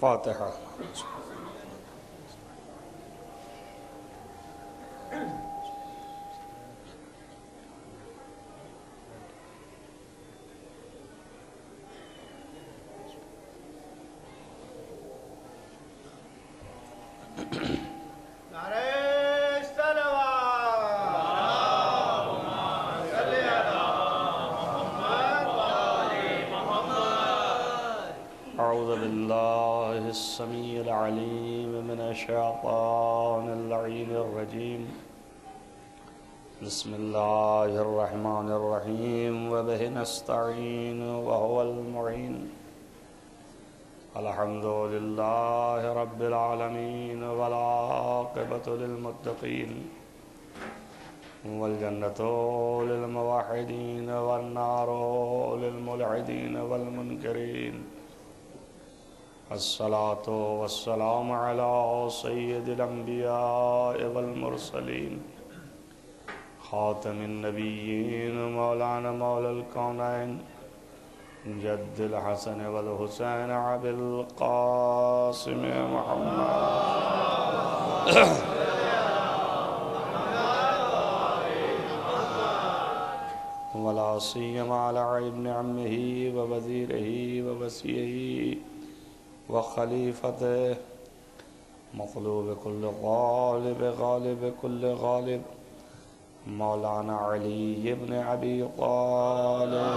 فاتحہ۔ أعوذ بالله السميع العليم من الشيطان اللعين الرجيم. بسم الله الرحمن الرحيم وبه نستعين وهو المعين. الحمد لله رب العالمين والعاقبة للمتقين والجنة للموحدين والنار للملحدين والمنكرين. الصلاة والسلام على سيد الأنبياء والمرسلين خاتم النبيين مولانا مولى الكونين جد الحسن والحسين أبي القاسم محمد ولا سيما على ابن عمه ووزيره ووصيه وخليفته مطلوب كل غالب غالب كل غالب مولانا علي بن أبي طالب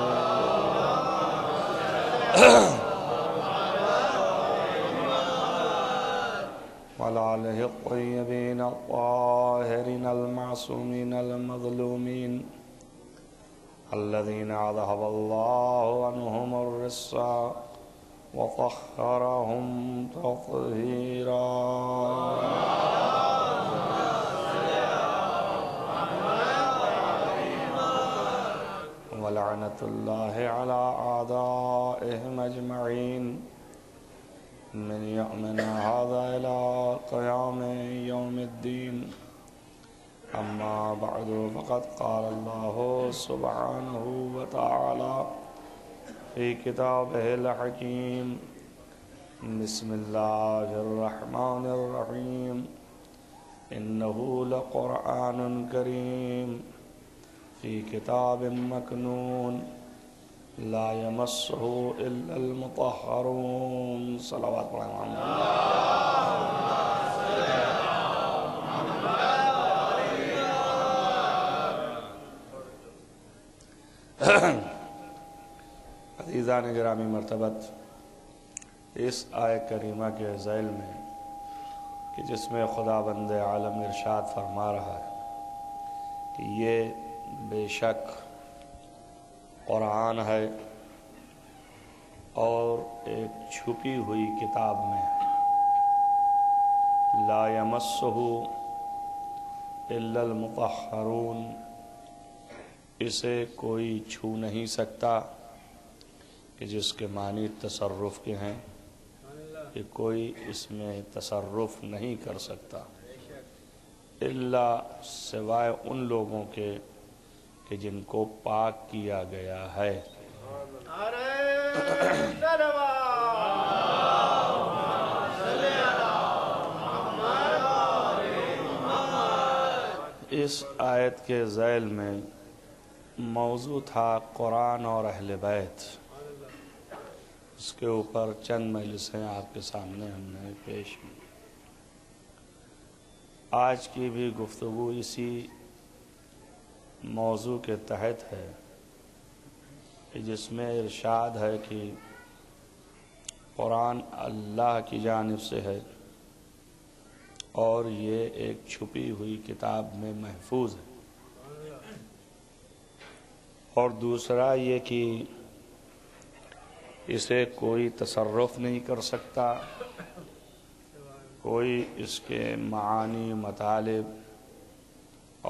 وعلى آله الطيبين الطاهرين المعصومين المظلومين الذين أذهب الله عنهم الرجس وطهرهم تطهيرا. ولعنة الله على أعدائهم أجمعين من يومنا هذا إلى قيام يوم الدين. أما بعد فقد قال الله سبحانه وتعالى في كتابه الحكيم. بسم الله الرحمن الرحيم. إنه لقرآن كريم في كتاب مكنون لا يمسه إلا المطهرون. صلوات محمد. عزیزان گرامی مرتبت، اس آیت کریمہ کے ذیل میں کہ جس میں خدا بند عالم ارشاد فرما رہا ہے کہ یہ بے شک قرآن ہے اور ایک چھپی ہوئی کتاب میں لا یمسہ الا المطہرون، اسے کوئی چھو نہیں سکتا، کہ جس کے معنی تصرف کے ہیں کہ کوئی اس میں تصرف نہیں کر سکتا الا سوائے ان لوگوں کے کہ جن کو پاک کیا گیا ہے. اس آیت کے ذیل میں موضوع تھا قرآن اور اہل بیت. اس کے اوپر چند مجلسیں آپ کے سامنے ہم نے پیش کی. آج کی بھی گفتگو اسی موضوع کے تحت ہے جس میں ارشاد ہے کہ قرآن اللہ کی جانب سے ہے اور یہ ایک چھپی ہوئی کتاب میں محفوظ ہے. اور دوسرا یہ کہ اسے کوئی تصرف نہیں کر سکتا، کوئی اس کے معانی مطالب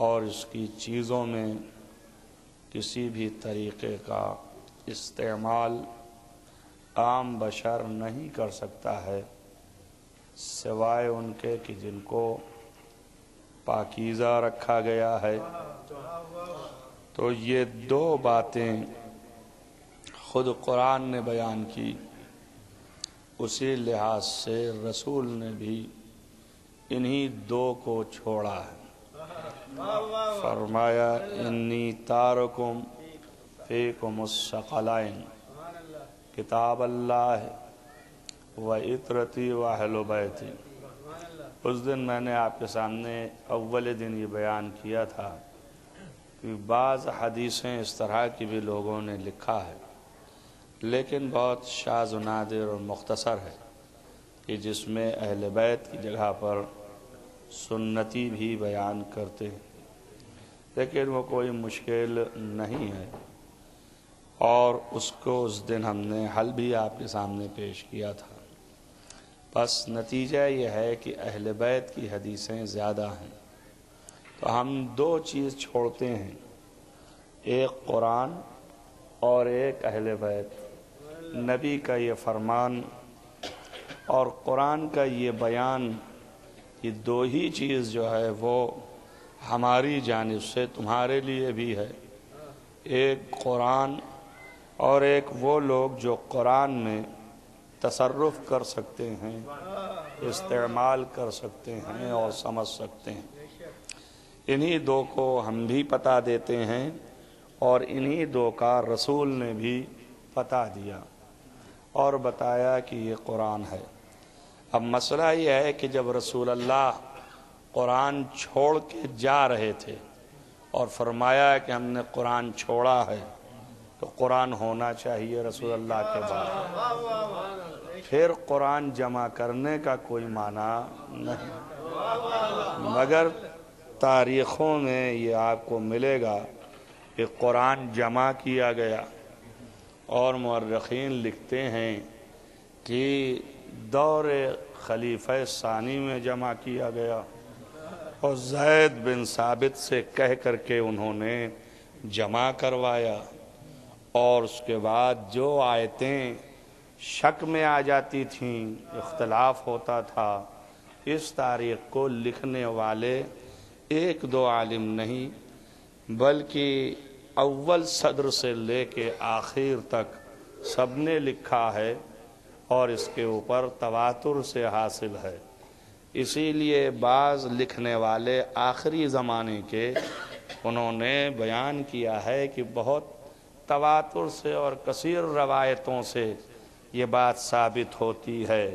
اور اس کی چیزوں میں کسی بھی طریقے کا استعمال عام بشر نہیں کر سکتا ہے سوائے ان کے کہ جن کو پاکیزہ رکھا گیا ہے. تو یہ دو باتیں خود قرآن نے بیان کی. اسی لحاظ سے رسول نے بھی انہی دو کو چھوڑا ہے۔ فرمایا انی تارکم فیکم الثقلین کتاب اللہ و عطرتی و اہل بیتی۔ اس دن میں نے آپ کے سامنے اول دن یہ بیان کیا تھا کہ بعض حدیثیں اس طرح کی بھی لوگوں نے لکھا ہے، لیکن بہت شاذ و نادر اور مختصر ہے کہ جس میں اہل بیت کی جگہ پر سنتی بھی بیان کرتے ہیں، لیکن وہ کوئی مشکل نہیں ہے، اور اس کو اس دن ہم نے حل بھی آپ کے سامنے پیش کیا تھا۔ بس نتیجہ یہ ہے کہ اہل بیت کی حدیثیں زیادہ ہیں، تو ہم دو چیز چھوڑتے ہیں، ایک قرآن اور ایک اہل بیت۔ نبی کا یہ فرمان اور قرآن کا یہ بیان، یہ دو ہی چیز جو ہے وہ ہماری جانب سے تمہارے لیے بھی ہے۔ ایک قرآن اور ایک وہ لوگ جو قرآن میں تصرف کر سکتے ہیں، استعمال کر سکتے ہیں اور سمجھ سکتے ہیں۔ انہی دو کو ہم بھی پتہ دیتے ہیں، اور انہی دو کا رسول نے بھی پتہ دیا اور بتایا کہ یہ قرآن ہے۔ اب مسئلہ یہ ہے کہ جب رسول اللہ قرآن چھوڑ کے جا رہے تھے اور فرمایا کہ ہم نے قرآن چھوڑا ہے، تو قرآن ہونا چاہیے رسول اللہ کے بعد۔ پھر قرآن جمع کرنے کا کوئی معنی نہیں، مگر تاریخوں میں یہ آپ کو ملے گا کہ قرآن جمع کیا گیا، اور مورخین لکھتے ہیں کہ دور خلیفہ ثانی میں جمع کیا گیا، اور زید بن ثابت سے کہہ کر کے انہوں نے جمع کروایا، اور اس کے بعد جو آیتیں شک میں آ جاتی تھیں، اختلاف ہوتا تھا، اس تاریخ کو لکھنے والے ایک دو عالم نہیں بلکہ اول صدر سے لے کے آخر تک سب نے لکھا ہے، اور اس کے اوپر تواتر سے حاصل ہے۔ اسی لیے بعض لکھنے والے آخری زمانے کے انہوں نے بیان کیا ہے کہ بہت تواتر سے اور کثیر روایتوں سے یہ بات ثابت ہوتی ہے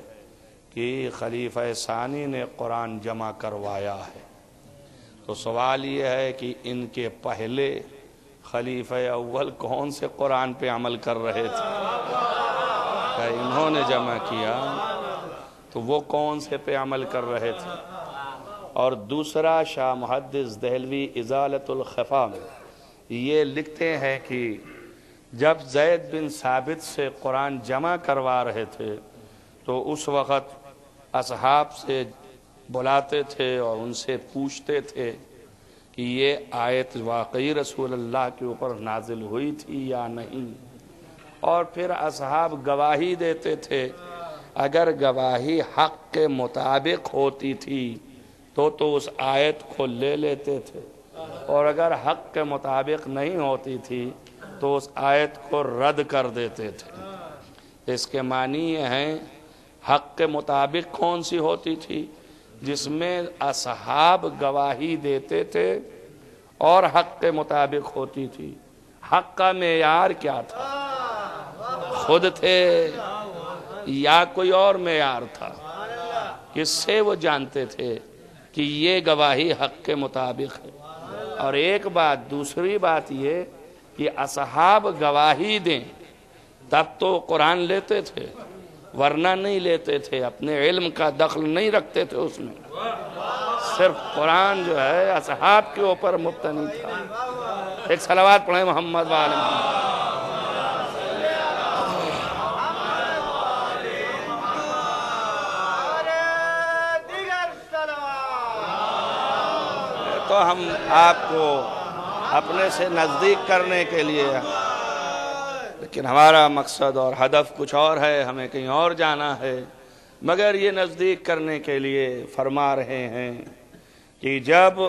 کہ خلیفہ ثانی نے قرآن جمع کروایا ہے۔ تو سوال یہ ہے کہ ان کے پہلے خلیفہ اول کون سے قرآن پہ عمل کر رہے تھے؟ کہ انہوں نے جمع کیا تو وہ کون سے پہ عمل کر رہے تھے؟ اور دوسرا، شاہ محدث دہلوی ازالۃ الخفا میں یہ لکھتے ہیں کہ جب زید بن ثابت سے قرآن جمع کروا رہے تھے تو اس وقت اصحاب سے بلاتے تھے اور ان سے پوچھتے تھے کہ یہ آیت واقعی رسول اللہ کے اوپر نازل ہوئی تھی یا نہیں، اور پھر اصحاب گواہی دیتے تھے۔ اگر گواہی حق کے مطابق ہوتی تھی تو اس آیت کو لے لیتے تھے، اور اگر حق کے مطابق نہیں ہوتی تھی تو اس آیت کو رد کر دیتے تھے۔ اس کے معنی یہ ہیں حق کے مطابق کون سی ہوتی تھی؟ جس میں اصحاب گواہی دیتے تھے اور حق کے مطابق ہوتی تھی۔ حق کا معیار کیا تھا؟ خود تھے یا کوئی اور معیار تھا؟ کس سے وہ جانتے تھے کہ یہ گواہی حق کے مطابق ہے؟ اور ایک بات، دوسری بات یہ کہ اصحاب گواہی دیں تب تو قرآن لیتے تھے، ورنہ نہیں لیتے تھے، اپنے علم کا دخل نہیں رکھتے تھے اس میں۔ صرف قرآن جو ہے اصحاب کے اوپر مبتنی تھا۔ ایک صلوات پڑھیں محمد وآل محمد۔ تو ہم آپ کو اپنے سے نزدیک کرنے کے لیے، لیکن ہمارا مقصد اور ہدف کچھ اور ہے، ہمیں کہیں اور جانا ہے، مگر یہ نزدیک کرنے کے لیے فرما رہے ہیں کہ جب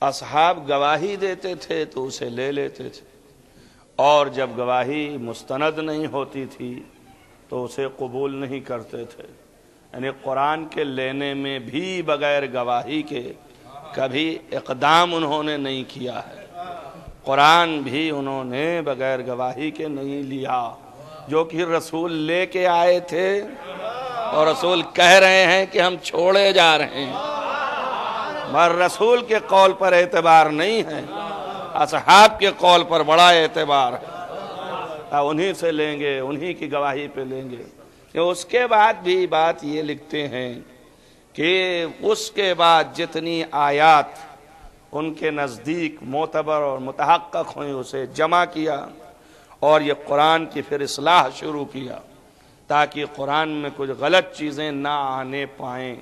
اصحاب گواہی دیتے تھے تو اسے لے لیتے تھے، اور جب گواہی مستند نہیں ہوتی تھی تو اسے قبول نہیں کرتے تھے. یعنی قرآن کے لینے میں بھی بغیر گواہی کے کبھی اقدام انہوں نے نہیں کیا ہے. قرآن بھی انہوں نے بغیر گواہی کے نہیں لیا، جو کہ رسول لے کے آئے تھے اور رسول کہہ رہے ہیں کہ ہم چھوڑے جا رہے ہیں، مگر رسول کے قول پر اعتبار نہیں ہے، اصحاب کے قول پر بڑا اعتبار ہے. انہی سے لیں گے، انہی کی گواہی پہ لیں گے. اس کے بعد بھی بات یہ لکھتے ہیں کہ اس کے بعد جتنی آیات ان کے نزدیک معتبر اور متحقق ہوئیں اسے جمع کیا اور یہ قرآن کی پھر اصلاح شروع کیا تاکہ قرآن میں کچھ غلط چیزیں نہ آنے پائیں،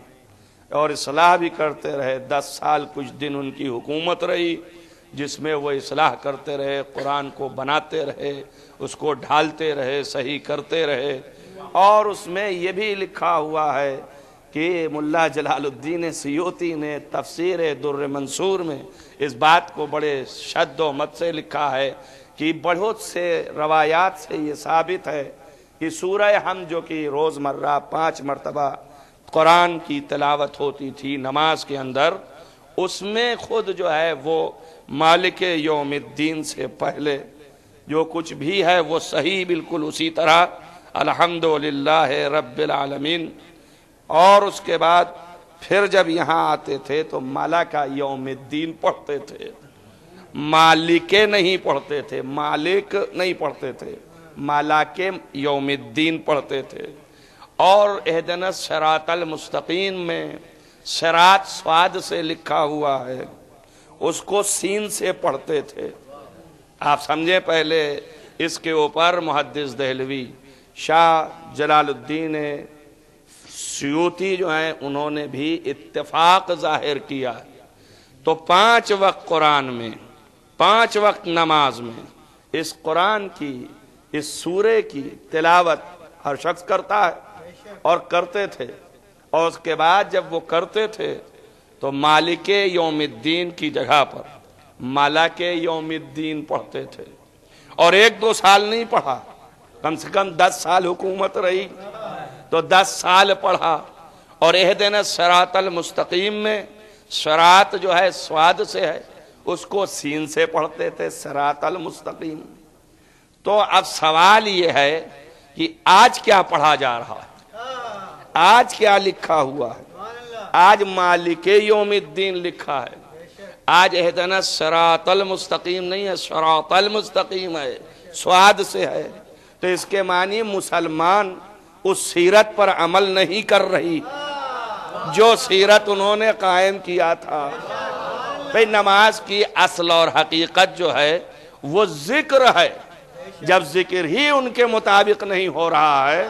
اور اصلاح بھی کرتے رہے. 10 سال کچھ دن ان کی حکومت رہی جس میں وہ اصلاح کرتے رہے، قرآن کو بناتے رہے، اس کو ڈھالتے رہے، صحیح کرتے رہے. اور اس میں یہ بھی لکھا ہوا ہے کہ ملا جلال الدین سیوطی نے تفسیر در منصور میں اس بات کو بڑے شد و مت سے لکھا ہے کہ بہت سے روایات سے یہ ثابت ہے کہ سورہ حمد جو کہ روزمرہ 5 مرتبہ قرآن کی تلاوت ہوتی تھی نماز کے اندر، اس میں خود جو ہے وہ مالک یوم الدین سے پہلے جو کچھ بھی ہے وہ صحیح بالکل اسی طرح الحمدللہ رب العالمین. اور اس کے بعد پھر جب یہاں آتے تھے تو مالک یوم الدین پڑھتے تھے، مالک نہیں پڑھتے تھے، مالک نہیں پڑھتے تھے، مالک یوم الدین پڑھتے تھے. اور اہدنا الصراط المستقیم میں صراط صاد سے لکھا ہوا ہے، اس کو سین سے پڑھتے تھے. آپ سمجھیں پہلے اس کے اوپر محدث دہلوی شاہ جلال الدین سیوطی جو ہیں انہوں نے بھی اتفاق ظاہر کیا. تو 5 وقت قرآن میں، 5 وقت نماز میں اس قرآن کی، اس سورے کی تلاوت ہر شخص کرتا ہے اور کرتے تھے. اور اس کے بعد جب وہ کرتے تھے تو مالک یوم الدین کی جگہ پر مالک یوم الدین پڑھتے تھے. اور 1-2 سال نہیں پڑھا، کم سے کم 10 سال حکومت رہی تو 10 سال پڑھا. اور اہدنا الصراط المستقیم میں صراط جو ہے سواد سے ہے، اس کو سین سے پڑھتے تھے، صراط المستقیم. تو اب سوال یہ ہے کہ آج کیا پڑھا جا رہا ہے، آج کیا لکھا ہوا ہے؟ آج مالک یوم الدین لکھا ہے، آج اہدنا الصراط المستقیم نہیں ہے، صراط المستقیم ہے، سواد سے ہے. تو اس کے معنی مسلمان اس سیرت پر عمل نہیں کر رہی جو سیرت انہوں نے قائم کیا تھا. بھئی نماز کی اصل اور حقیقت جو ہے وہ ذکر ہے. جب ذکر ہی ان کے مطابق نہیں ہو رہا ہے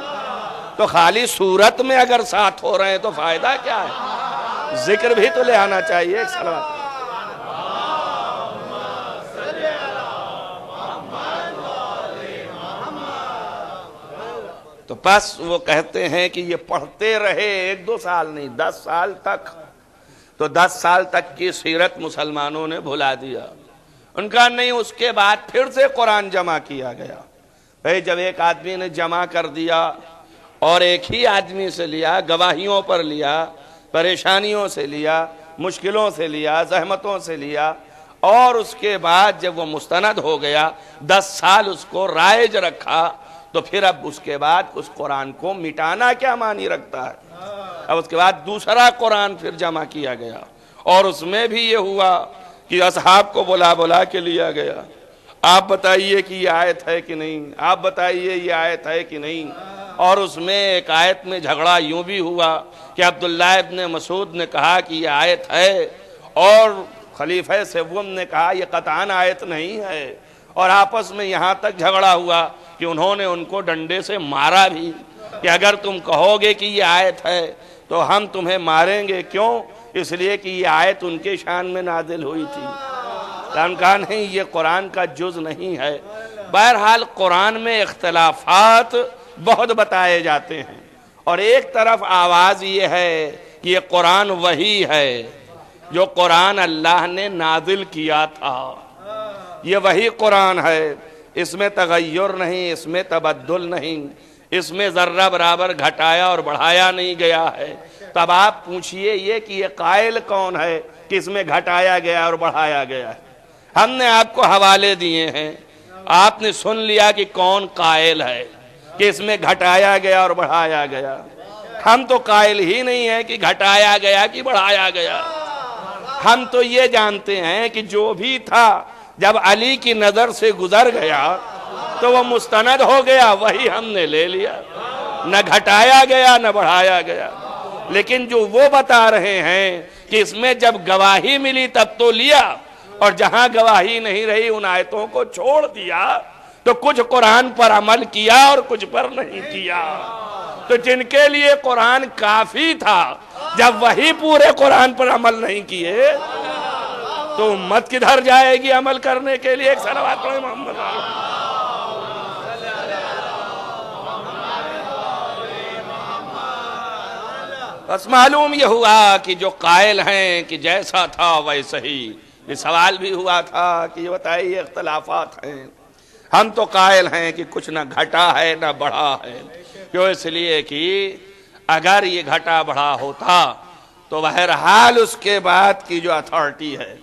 تو خالی صورت میں اگر ساتھ ہو رہے ہیں تو فائدہ کیا ہے؟ ذکر بھی تو لے آنا چاہیے. ایک صلوات. تو بس وہ کہتے ہیں کہ یہ پڑھتے رہے 1-2 سال نہیں، 10 سال تک. تو 10 سال تک کی سیرت مسلمانوں نے بھلا دیا. ان کا نہیں، اس کے بعد پھر سے قرآن جمع کیا گیا. بھئی جب ایک آدمی نے جمع کر دیا اور ایک ہی آدمی سے لیا، گواہیوں پر لیا، پریشانیوں سے لیا، مشکلوں سے لیا، زحمتوں سے لیا، اور اس کے بعد جب وہ مستند ہو گیا 10 سال اس کو رائج رکھا، تو پھر اب اس کے بعد اس قرآن کو مٹانا کیا معنی رکھتا ہے؟ اب اس کے بعد دوسرا قرآن پھر جمع کیا گیا، اور اس میں بھی یہ ہوا کہ اصحاب کو بلا کے لیا گیا. آپ بتائیے کہ یہ آیت ہے کہ نہیں، آپ بتائیے یہ آیت ہے کہ نہیں. اور اس میں ایک آیت میں جھگڑا یوں بھی ہوا کہ عبداللہ ابن مسعود نے کہا کہ یہ آیت ہے، اور خلیفہ سوم نے کہا یہ قطعاً آیت نہیں ہے. اور آپس میں یہاں تک جھگڑا ہوا کہ انہوں نے ان کو ڈنڈے سے مارا بھی کہ اگر تم کہو گے کہ یہ آیت ہے تو ہم تمہیں ماریں گے. کیوں؟ اس لیے کہ یہ آیت ان کے شان میں نازل ہوئی تھی. ہم کہا نہیں، یہ قرآن کا جز نہیں ہے. بہرحال قرآن میں اختلافات بہت بتائے جاتے ہیں، اور ایک طرف آواز یہ ہے کہ یہ قرآن وہی ہے جو قرآن اللہ نے نازل کیا تھا، یہ وہی قرآن ہے، اس میں تغیر نہیں، اس میں تبدل نہیں، اس میں ذرہ برابر گھٹایا اور بڑھایا نہیں گیا ہے، تب آپ پوچھئے یہ کہ یہ قائل کون ہے کہ اس میں گھٹایا گیا اور بڑھایا گیا ہے؟ ہم نے آپ کو حوالے دیے ہیں، آپ نے سن لیا کہ کون قائل ہے کہ اس میں گھٹایا گیا اور بڑھایا گیا۔ ہم تو قائل ہی نہیں ہیں کہ گھٹایا گیا کہ بڑھایا گیا۔ ہم تو یہ جانتے ہیں کہ جو بھی تھا جب علی کی نظر سے گزر گیا تو وہ مستند ہو گیا، وہی ہم نے لے لیا، نہ گھٹایا گیا نہ بڑھایا گیا۔ لیکن جو وہ بتا رہے ہیں کہ اس میں جب گواہی ملی تب تو لیا، اور جہاں گواہی نہیں رہی ان آیتوں کو چھوڑ دیا، تو کچھ قرآن پر عمل کیا اور کچھ پر نہیں کیا۔ تو جن کے لیے قرآن کافی تھا جب وہی پورے قرآن پر عمل نہیں کیے تو امت کدھر جائے گی عمل کرنے کے لیے؟ ایک صلوات پڑھیں محمد علیہ۔ بس معلوم یہ ہوا کہ جو قائل ہیں کہ جیسا تھا ویسا ہی، یہ سوال بھی ہوا تھا کہ یہ بتائیے اختلافات ہیں، ہم تو قائل ہیں کہ کچھ نہ گھٹا ہے نہ بڑھا ہے۔ کیوں؟ اس لیے کہ اگر یہ گھٹا بڑھا ہوتا تو بہرحال اس کے بعد کی جو اتھارٹی ہے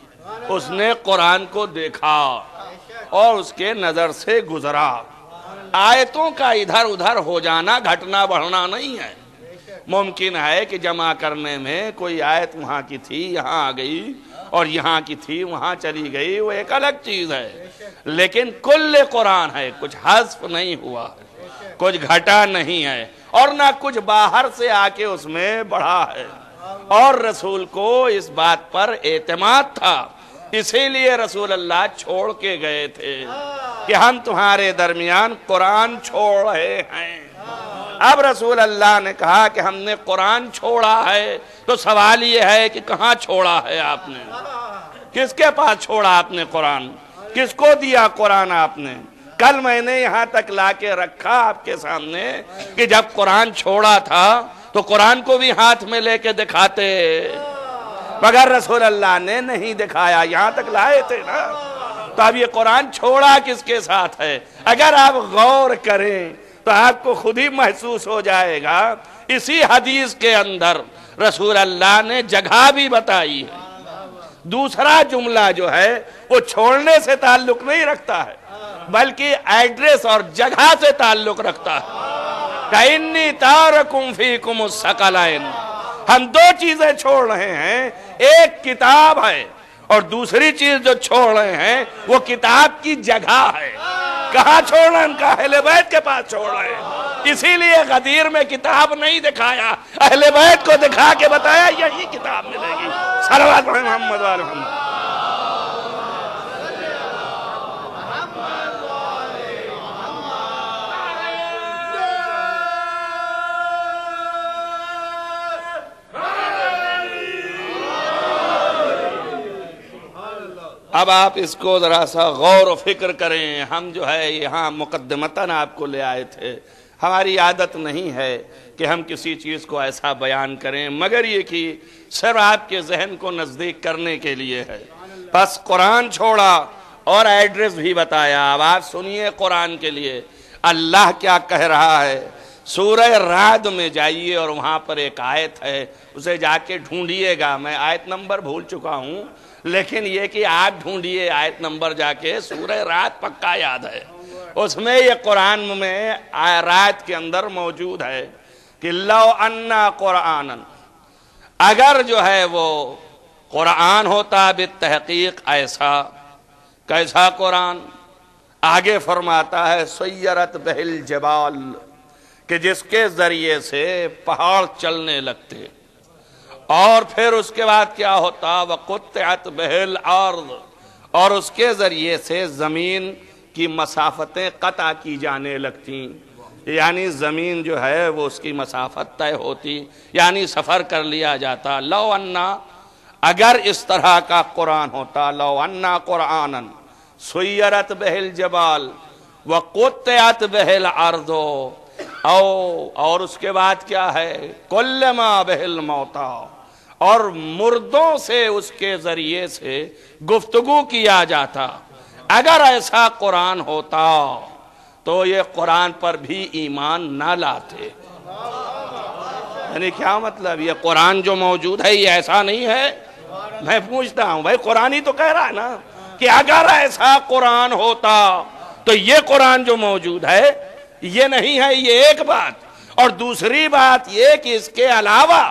اس نے قرآن کو دیکھا اور اس کے نظر سے گزرا۔ آیتوں کا ادھر ادھر ہو جانا گھٹنا بڑھنا نہیں ہے۔ ممکن ہے کہ جمع کرنے میں کوئی آیت وہاں کی تھی یہاں آ گئی اور یہاں کی تھی وہاں چلی گئی، وہ ایک الگ چیز ہے، لیکن کل قرآن ہے، کچھ حذف نہیں ہوا، کچھ گھٹا نہیں ہے، اور نہ کچھ باہر سے آ کے اس میں بڑھا ہے۔ اور رسول کو اس بات پر اعتماد تھا، اسی لیے رسول اللہ چھوڑ کے گئے تھے کہ ہم تمہارے درمیان قرآن چھوڑ رہے ہیں۔ اب رسول اللہ نے کہا کہ ہم نے قرآن چھوڑا ہے، تو سوال یہ ہے کہ کہاں چھوڑا ہے آپ نے؟ کس کے پاس چھوڑا آپ نے قرآن؟ کس کو دیا قرآن آپ نے؟ کل میں نے یہاں تک لا کے رکھا آپ کے سامنے کہ جب قرآن چھوڑا تھا تو قرآن کو بھی ہاتھ میں لے کے دکھاتے، مگر رسول اللہ نے نہیں دکھایا، یہاں تک لائے تھے نا۔ تو اب یہ قرآن چھوڑا کس کے ساتھ ہے؟ اگر آپ غور کریں تو آپ کو خود ہی محسوس ہو جائے گا، اسی حدیث کے اندر رسول اللہ نے جگہ بھی بتائی ہے۔ دوسرا جملہ جو ہے وہ چھوڑنے سے تعلق نہیں رکھتا ہے بلکہ ایڈریس اور جگہ سے تعلق رکھتا ہے۔ کَإِنِّي تَارَكُمْ فِيكُمُ الثَّقَلَيْنِ، ہم دو چیزیں چھوڑ رہے ہیں، ایک کتاب ہے اور دوسری چیز جو چھوڑ رہے ہیں وہ کتاب کی جگہ ہے۔ کہاں چھوڑ رہے ہیں؟ ان کا اہل بیت کے پاس چھوڑ رہے ہیں، اسی لیے غدیر میں کتاب نہیں دکھایا، اہل بیت کو دکھا کے بتایا یہی کتاب ملے گی۔ صلوات پڑھیں محمد وآل محمد۔ اب آپ اس کو ذرا سا غور و فکر کریں۔ ہم جو ہے یہاں مقدمتاً آپ کو لے آئے تھے، ہماری عادت نہیں ہے کہ ہم کسی چیز کو ایسا بیان کریں مگر یہ کہ صرف آپ کے ذہن کو نزدیک کرنے کے لیے ہے۔ بس قرآن چھوڑا اور ایڈریس بھی بتایا۔ اب آپ سنیے قرآن کے لیے اللہ کیا کہہ رہا ہے۔ سورہ رعد میں جائیے اور وہاں پر ایک آیت ہے، اسے جا کے ڈھونڈیے گا، میں آیت نمبر بھول چکا ہوں، لیکن یہ کہ آپ ڈھونڈیے آیت نمبر جا کے، سورہ رعد پکا یاد ہے، اس میں یہ قرآن میں رعد کے اندر موجود ہے کہ لو انا قرآنا، اگر جو ہے وہ قرآن ہوتا بالتحقیق ایسا، کیسا قرآن؟ آگے فرماتا ہے سیرت بہل جبال، کہ جس کے ذریعے سے پہاڑ چلنے لگتے، اور پھر اس کے بعد کیا ہوتا وقطعت بہ الارض، اور اس کے ذریعے سے زمین کی مسافتیں قطع کی جانے لگتی، یعنی زمین جو ہے وہ اس کی مسافت طے ہوتی، یعنی سفر کر لیا جاتا۔ لو انا، اگر اس طرح کا قرآن ہوتا، لو انا قرآنا سیرت بہ الجبال وقطعت بہ الارض، اور اس کے بعد کیا ہے کلما بہ الموتا، اور مردوں سے اس کے ذریعے سے گفتگو کیا جاتا۔ اگر ایسا قرآن ہوتا تو یہ قرآن پر بھی ایمان نہ لاتے۔ یعنی کیا مطلب؟ یہ قرآن جو موجود ہے یہ ایسا نہیں ہے؟ میں پوچھتا ہوں بھائی، قرآن ہی تو کہہ رہا ہے نا کہ اگر ایسا قرآن ہوتا تو یہ قرآن جو موجود ہے یہ نہیں ہے، یہ ایک بات۔ اور دوسری بات یہ کہ اس کے علاوہ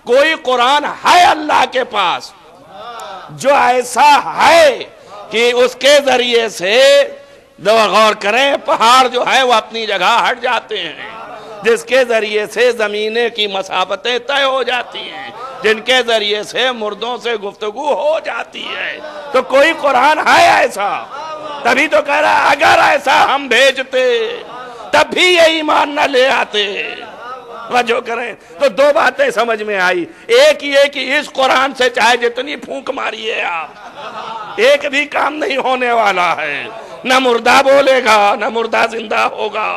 کوئی قرآن ہے اللہ کے پاس جو ایسا ہے کہ اس کے ذریعے سے غور کریں پہاڑ جو ہے وہ اپنی جگہ ہٹ جاتے ہیں، جس کے ذریعے سے زمینیں کی مسافتیں طے ہو جاتی ہیں، جن کے ذریعے سے مردوں سے گفتگو ہو جاتی ہے، تو کوئی قرآن ہے ایسا؟ تبھی تو کہہ رہا ہے اگر ایسا ہم بھیجتے تب بھی یہ ایمان نہ لے آتے۔ جو کریں تو دو باتیں سمجھ میں آئی، ایک یہ کہ اس قرآن سے چاہے جتنی پھونک ماریے آپ، ایک بھی کام نہیں ہونے والا ہے، نہ مردہ بولے گا، نہ مردہ زندہ ہوگا،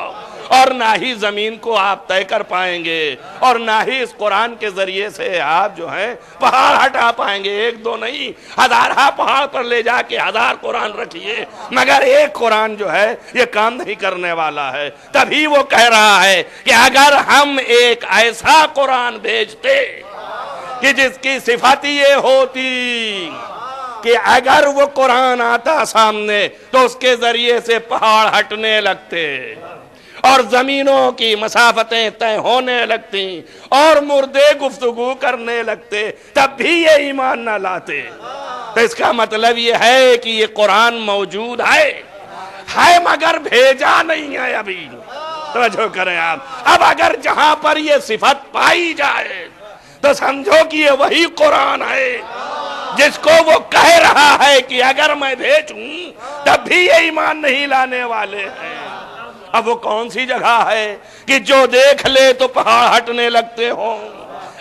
اور نہ ہی زمین کو آپ طے کر پائیں گے، اور نہ ہی اس قرآن کے ذریعے سے آپ جو ہے پہاڑ ہٹا پائیں گے۔ ایک دو نہیں، ہزارہ پہاڑ پر لے جا کے 1000 قرآن رکھیے، مگر ایک قرآن جو ہے یہ کام نہیں کرنے والا ہے۔ تبھی وہ کہہ رہا ہے کہ اگر ہم ایک ایسا قرآن بھیجتے کہ جس کی صفت یہ ہوتی کہ اگر وہ قرآن آتا سامنے تو اس کے ذریعے سے پہاڑ ہٹنے لگتے اور زمینوں کی مسافتیں طے ہونے لگتی اور مردے گفتگو کرنے لگتے، تب بھی یہ ایمان نہ لاتے۔ تو اس کا مطلب یہ ہے کہ یہ قرآن موجود ہے مگر بھیجا نہیں ہے ابھی۔ توجہ کریں آپ، اب اگر جہاں پر یہ صفت پائی جائے تو سمجھو کہ یہ وہی قرآن ہے جس کو وہ کہہ رہا ہے کہ اگر میں بھیجوں تب بھی یہ ایمان نہیں لانے والے ہیں۔ اب وہ کون سی جگہ ہے کہ جو دیکھ لے تو پہاڑ ہٹنے لگتے ہوں؟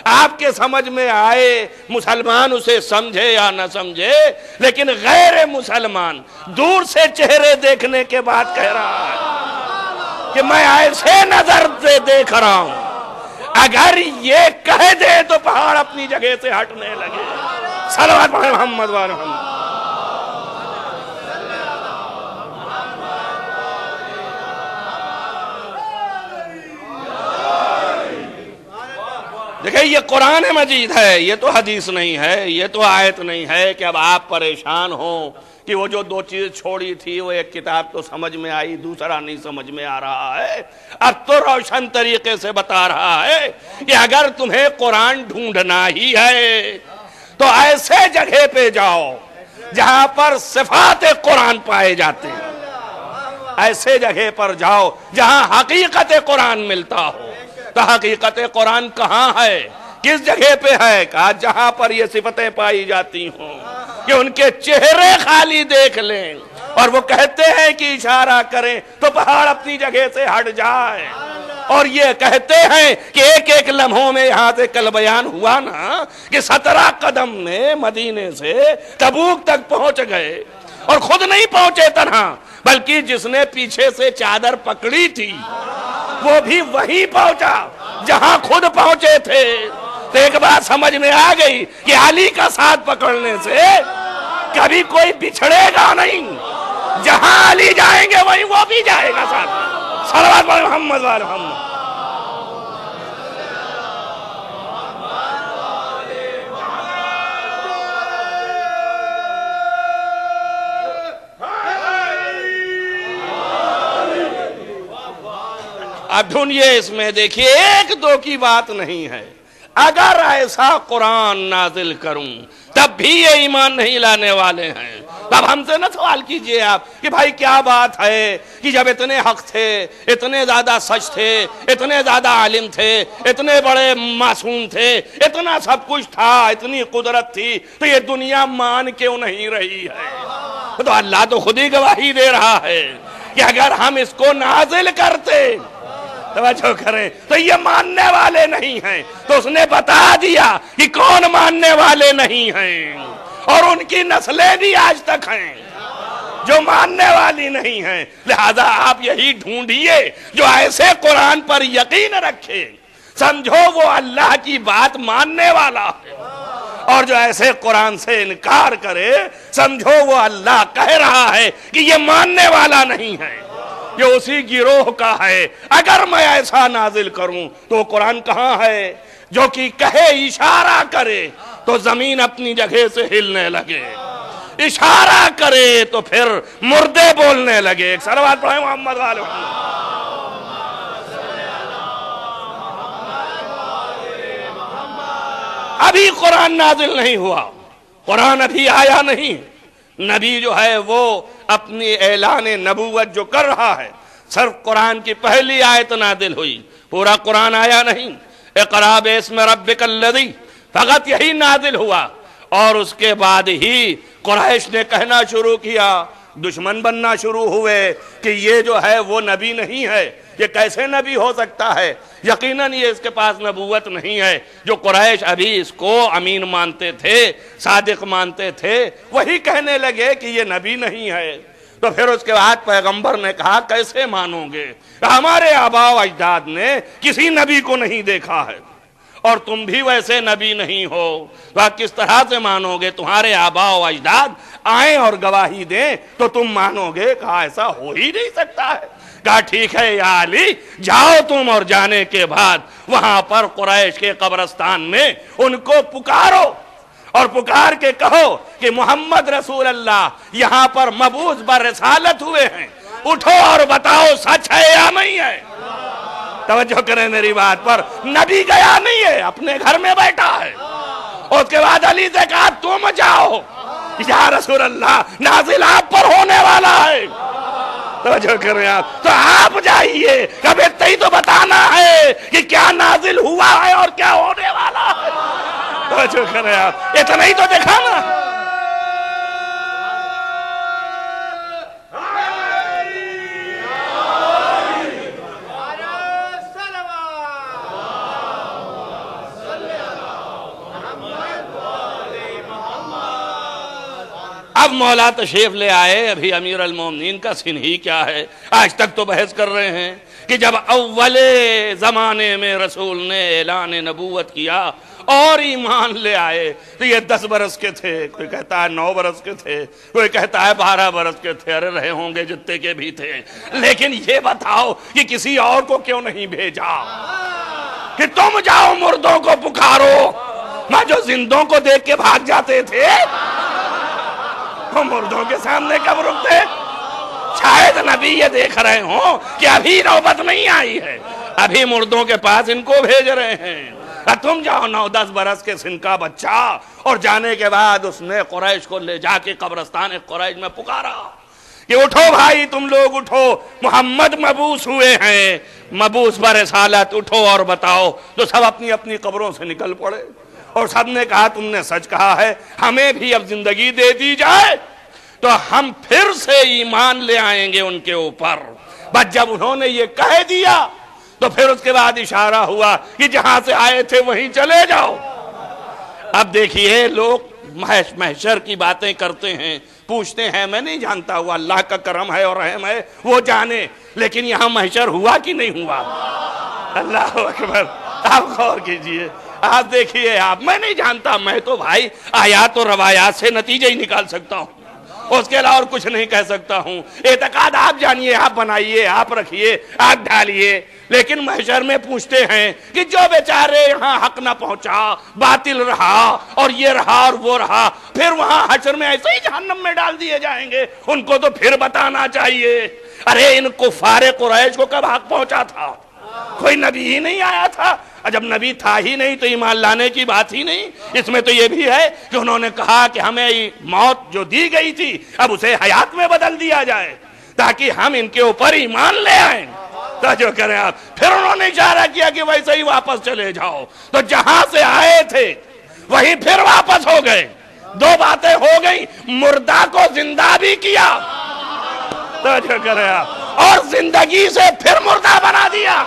آپ کے سمجھ میں آئے، مسلمان اسے سمجھے یا نہ سمجھے، لیکن غیر مسلمان دور سے چہرے دیکھنے کے بعد کہہ رہا ہے کہ میں ایسے نظر سے دیکھ رہا ہوں، اگر یہ کہہ دے تو پہاڑ اپنی جگہ سے ہٹنے لگے۔ صلوات محمد و محمد۔ دیکھیں یہ قرآن مجید ہے، یہ تو حدیث نہیں ہے، یہ تو آیت نہیں ہے کہ اب آپ پریشان ہوں کہ وہ جو دو چیز چھوڑی تھی، وہ ایک کتاب تو سمجھ میں آئی، دوسرا نہیں سمجھ میں آ رہا ہے۔ اب تو روشن طریقے سے بتا رہا ہے کہ اگر تمہیں قرآن ڈھونڈنا ہی ہے تو ایسے جگہ پہ جاؤ جہاں پر صفات قرآن پائے جاتے ہیں، ایسے جگہ پر جاؤ جہاں حقیقت قرآن ملتا ہو۔ تو حقیقت قرآن کہاں ہے، کس جگہ پہ ہے؟ کہا جہاں پر یہ صفتیں پائی جاتی ہوں کہ ان کے چہرے خالی دیکھ لیں اور وہ کہتے ہیں کہ اشارہ کریں تو پہاڑ اپنی جگہ سے ہٹ جائے، اور یہ کہتے ہیں کہ ایک ایک لمحوں میں، یہاں سے کل بیان ہوا نا کہ 17 قدم میں مدینے سے تبوک تک پہنچ گئے، اور خود نہیں پہنچے تنہا بلکہ جس نے پیچھے سے چادر پکڑی تھی وہ بھی وہی پہنچا جہاں خود پہنچے تھے۔ تو ایک بات سمجھ میں آ گئی کہ علی کا ساتھ پکڑنے سے کبھی کوئی بچھڑے گا نہیں، جہاں علی جائیں گے وہیں وہ بھی جائے گا ساتھ۔ صلوات محمد و محمد۔ اب ڈھونڈیے اس میں، دیکھیے ایک دو کی بات نہیں ہے، اگر ایسا قرآن نازل کروں تب بھی یہ ایمان نہیں لانے والے ہیں۔ تب ہم سے نہ سوال کیجئے آپ کہ بھائی کیا بات ہے کہ جب اتنے حق تھے، اتنے زیادہ سچ تھے، اتنے زیادہ عالم تھے، اتنے بڑے معصوم تھے، اتنا سب کچھ تھا، اتنی قدرت تھی، تو یہ دنیا مان کیوں نہیں رہی ہے؟ تو اللہ تو خود ہی گواہی دے رہا ہے کہ اگر ہم اس کو نازل کرتے، توجہ کریں، تو یہ ماننے والے نہیں ہیں۔ تو اس نے بتا دیا کہ کون ماننے والے نہیں ہیں، اور ان کی نسلیں بھی آج تک ہیں جو ماننے والی نہیں ہیں۔ لہذا آپ یہی ڈھونڈیے جو ایسے قرآن پر یقین رکھے، سمجھو وہ اللہ کی بات ماننے والا ہے، اور جو ایسے قرآن سے انکار کرے، سمجھو وہ اللہ کہہ رہا ہے کہ یہ ماننے والا نہیں ہے۔ یہ اسی گروہ کا ہے۔ اگر میں ایسا نازل کروں تو قرآن کہاں ہے جو کہ کہے اشارہ کرے تو زمین اپنی جگہ سے ہلنے لگے، اشارہ کرے تو پھر مردے بولنے لگے۔ ایک صلوات پڑھیں محمد وآل محمد۔ ابھی قرآن نازل نہیں ہوا، قرآن ابھی آیا نہیں، نبی جو ہے وہ اپنی اعلان نبوت جو کر رہا ہے، صرف قرآن کی پہلی آیت نازل ہوئی، پورا قرآن آیا نہیں۔ اقرأ باسم ربک الذی، فقط یہی نازل ہوا، اور اس کے بعد ہی قریش نے کہنا شروع کیا، دشمن بننا شروع ہوئے کہ یہ جو ہے وہ نبی نہیں ہے، یہ کیسے نبی ہو سکتا ہے، یقیناً یہ اس کے پاس نبوت نہیں ہے۔ جو قریش ابھی اس کو امین مانتے تھے، صادق مانتے تھے، وہی کہنے لگے کہ یہ نبی نہیں ہے۔ تو پھر اس کے بعد پیغمبر نے کہا کیسے مانو گے، ہمارے آباء و اجداد نے کسی نبی کو نہیں دیکھا ہے، اور تم بھی ویسے نبی نہیں ہو، تو آپ کس طرح سے مانو گے؟ تمہارے آباء و اجداد آئیں اور گواہی دیں تو تم مانو گے۔ کہا ایسا ہو ہی نہیں سکتا ہے۔ کہا ٹھیک ہے یا علی، جاؤ تم، اور جانے کے بعد وہاں پر قریش کے قبرستان میں ان کو پکارو، اور پکار کے کہو کہ محمد رسول اللہ یہاں پر مبعوث برسالت ہوئے ہیں، اٹھو اور بتاؤ سچ ہے یا نہیں ہے۔ توجہ کریں میری بات پر، نبی گیا نہیں ہے، اپنے گھر میں بیٹھا ہے۔ اس کے بعد علی سے کہا تم جاؤ، یا رسول اللہ نازل آپ پر ہونے والا ہے۔ توجہ کریں آپ، تو آپ جائیے، کبھی تھی تو بتانا ہے کہ کیا نازل ہوا ہے اور کیا ہونے والا ہے۔ توجہ کریں آپ، اتنا ہی تو دکھانا۔ اب مولا تشریف لے آئے، ابھی امیر المومنین کا سن ہی کیا ہے، آج تک تو بحث کر رہے ہیں کہ جب اول زمانے میں رسول نے اعلان نبوت کیا اور ایمان لے آئے تو یہ 10 برس کے تھے، کوئی کہتا ہے 9 برس کے تھے، کوئی کہتا ہے 12 برس کے تھے، ارے رہے ہوں گے جتنے کے بھی تھے، لیکن یہ بتاؤ کہ کسی اور کو کیوں نہیں بھیجا کہ تم جاؤ مردوں کو پکارو؟ ماں جو زندوں کو دیکھ کے بھاگ جاتے تھے وہ مردوں کے سامنے کب رکتے؟ شاید نبی یہ دیکھ رہے ہوں کہ ابھی نوبت نہیں آئی ہے، ابھی مردوں کے پاس ان کو بھیج رہے ہیں۔ تم جاؤ 9-10 برس کے سن کا بچہ، اور جانے کے بعد اس نے قریش کو لے جا کے قبرستان قریش میں پکارا کہ اٹھو بھائی، تم لوگ اٹھو، محمد مبعوث ہوئے ہیں، مبعوث برسالت، اٹھو اور بتاؤ۔ تو سب اپنی اپنی قبروں سے نکل پڑے، اور سب نے کہا تم نے سچ کہا ہے، ہمیں بھی اب زندگی دے دی جائے تو ہم پھر سے ایمان لے آئیں گے ان کے اوپر۔ بس جب انہوں نے یہ کہہ دیا تو پھر اس کے بعد اشارہ ہوا کہ جہاں سے آئے تھے وہیں چلے جاؤ۔ اب دیکھیے لوگ محشر کی باتیں کرتے ہیں، پوچھتے ہیں، میں نہیں جانتا، وہ اللہ کا کرم ہے اور رحم ہے، وہ جانے، لیکن یہاں محشر ہوا کہ نہیں ہوا؟ اللہ اکبر، آپ غور کیجئے، آپ دیکھیے، آپ، میں نہیں جانتا، میں تو بھائی آیات و روایات سے نتیجہ ہی نکال سکتا ہوں، اس کے علاوہ اور کچھ نہیں کہہ سکتا ہوں۔ اعتقاد آپ جانیے، آپ بنائیے، آپ رکھیے، آپ ڈالیے، لیکن محشر میں پوچھتے ہیں کہ جو بیچارے یہاں حق نہ پہنچا، باطل رہا، اور یہ رہا اور وہ رہا، پھر وہاں حشر میں ایسے ہی جہنم میں ڈال دیے جائیں گے، ان کو تو پھر بتانا چاہیے۔ ارے ان کفار قریش کو کب حق پہنچا تھا؟ کوئی نبی ہی نہیں آیا تھا، جب نبی تھا ہی نہیں تو ایمان لانے کی بات ہی نہیں۔ اس میں تو یہ بھی ہے کہ انہوں نے کہا کہ ہمیں موت جو دی گئی تھی اب اسے حیات میں بدل دیا جائے تاکہ ہم ان کے اوپر ایمان لے آئیں۔ توجہ کریں آپ، پھر انہوں نے اشارہ کیا کہ ویسے ہی واپس چلے جاؤ، تو جہاں سے آئے تھے وہیں پھر واپس ہو گئے۔ 2 باتیں ہو گئی، مردہ کو زندہ بھی کیا، توجہ کریں آپ، اور زندگی سے پھر مردہ بنا دیا۔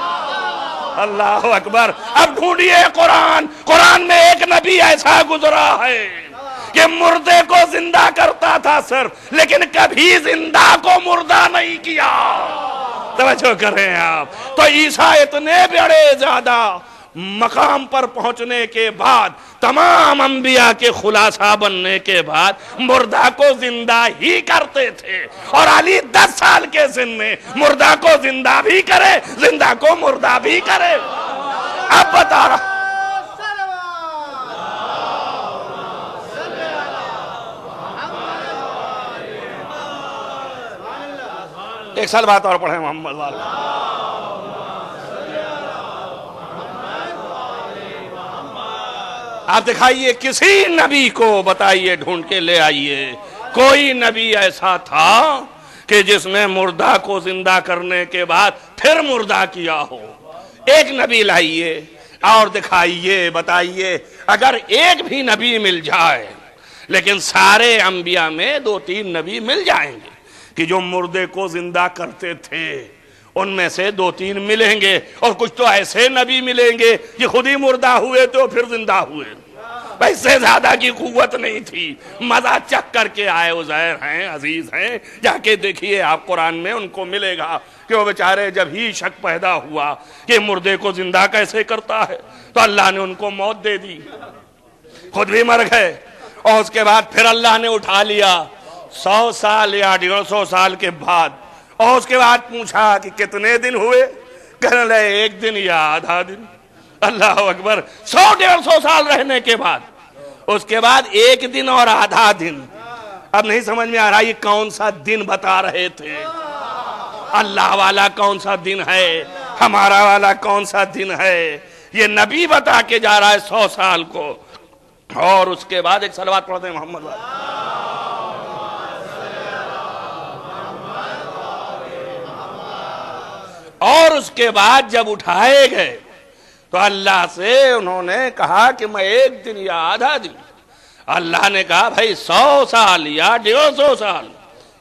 اللہ اکبر۔ اب ڈھونڈیے قرآن میں ایک نبی ایسا گزرا ہے کہ مردے کو زندہ کرتا تھا صرف، لیکن کبھی زندہ کو مردہ نہیں کیا۔ توجہ کریں آپ، تو عیسیٰ اتنے بڑے زیادہ مقام پر پہنچنے کے بعد، تمام انبیاء کے خلاصہ بننے کے بعد مردہ کو زندہ ہی کرتے تھے، اور علی 10 سال کے سن میں مردہ کو زندہ بھی کرے، زندہ کو مردہ بھی کرے۔ اب بتا رہا ایک سال بات اور پڑھیں محمد والا۔ آپ دکھائیے کسی نبی کو، بتائیے ڈھونڈ کے لے آئیے، کوئی نبی ایسا تھا کہ جس نے مردہ کو زندہ کرنے کے بعد پھر مردہ کیا ہو؟ ایک نبی لائیے اور دکھائیے، بتائیے۔ اگر ایک بھی نبی مل جائے، لیکن سارے انبیاء میں 2-3 نبی مل جائیں گے کہ جو مردے کو زندہ کرتے تھے، ان میں سے 2-3 ملیں گے، اور کچھ تو ایسے نبی ملیں گے کہ خود ہی مردہ ہوئے تو پھر زندہ ہوئے۔ اس سے زیادہ کی قوت نہیں تھی، مزہ چکھ کر کے آئے۔ عزیر ہیں، عزیز ہیں، جا کے دیکھیے آپ قرآن میں ان کو ملے گا کہ وہ بیچارے جب ہی شک پیدا ہوا کہ مردے کو زندہ کیسے کرتا ہے تو اللہ نے ان کو موت دے دی، خود بھی مر گئے، اور اس کے بعد پھر اللہ نے اٹھا لیا 100 سال یا 150 سال کے بعد، اور اس کے بعد پوچھا کہ کتنے دن ہوئے؟ کہنے لگے 1 دن یا آدھا دن۔ اللہ اکبر، 100-150 سال رہنے کے بعد، اس کے بعد 1 دن اور آدھا دن۔ اب نہیں سمجھ میں آ رہا یہ کون سا دن بتا رہے تھے؟ اللہ والا کون سا دن ہے، ہمارا والا کون سا دن ہے؟ یہ نبی بتا کے جا رہا ہے 100 سال کو، اور اس کے بعد ایک صلوات پڑھتے ہیں محمد والا۔ اور اس کے بعد جب اٹھائے گئے تو اللہ سے انہوں نے کہا کہ میں 1 دن یا آدھا دن۔ اللہ نے کہا بھائی 100 سال یا 150 سال،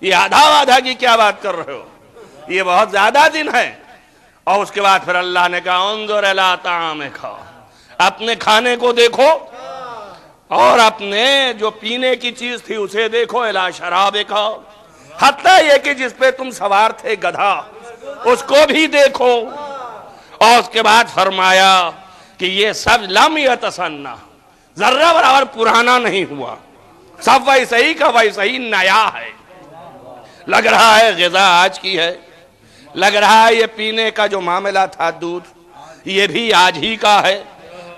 یہ آدھا کی کیا بات کر رہے ہو؟ یہ بہت زیادہ دن ہے۔ اور اس کے بعد پھر اللہ نے کہا انظر الی طعامک، اپنے کھانے کو دیکھو، اور اپنے جو پینے کی چیز تھی اسے دیکھو، الی شرابک، حتیٰ یہ کہ جس پہ تم سوار تھے گدھا، اس کو بھی دیکھو۔ اور اس کے بعد فرمایا کہ یہ سب لم یتسنہ، ذرہ برابر پرانا نہیں ہوا، سب ویسے ہی کا ویسے ہی نیا ہے۔ لگ رہا ہے غذا آج کی ہے، لگ رہا ہے یہ پینے کا جو معاملہ تھا دودھ، یہ بھی آج ہی کا ہے،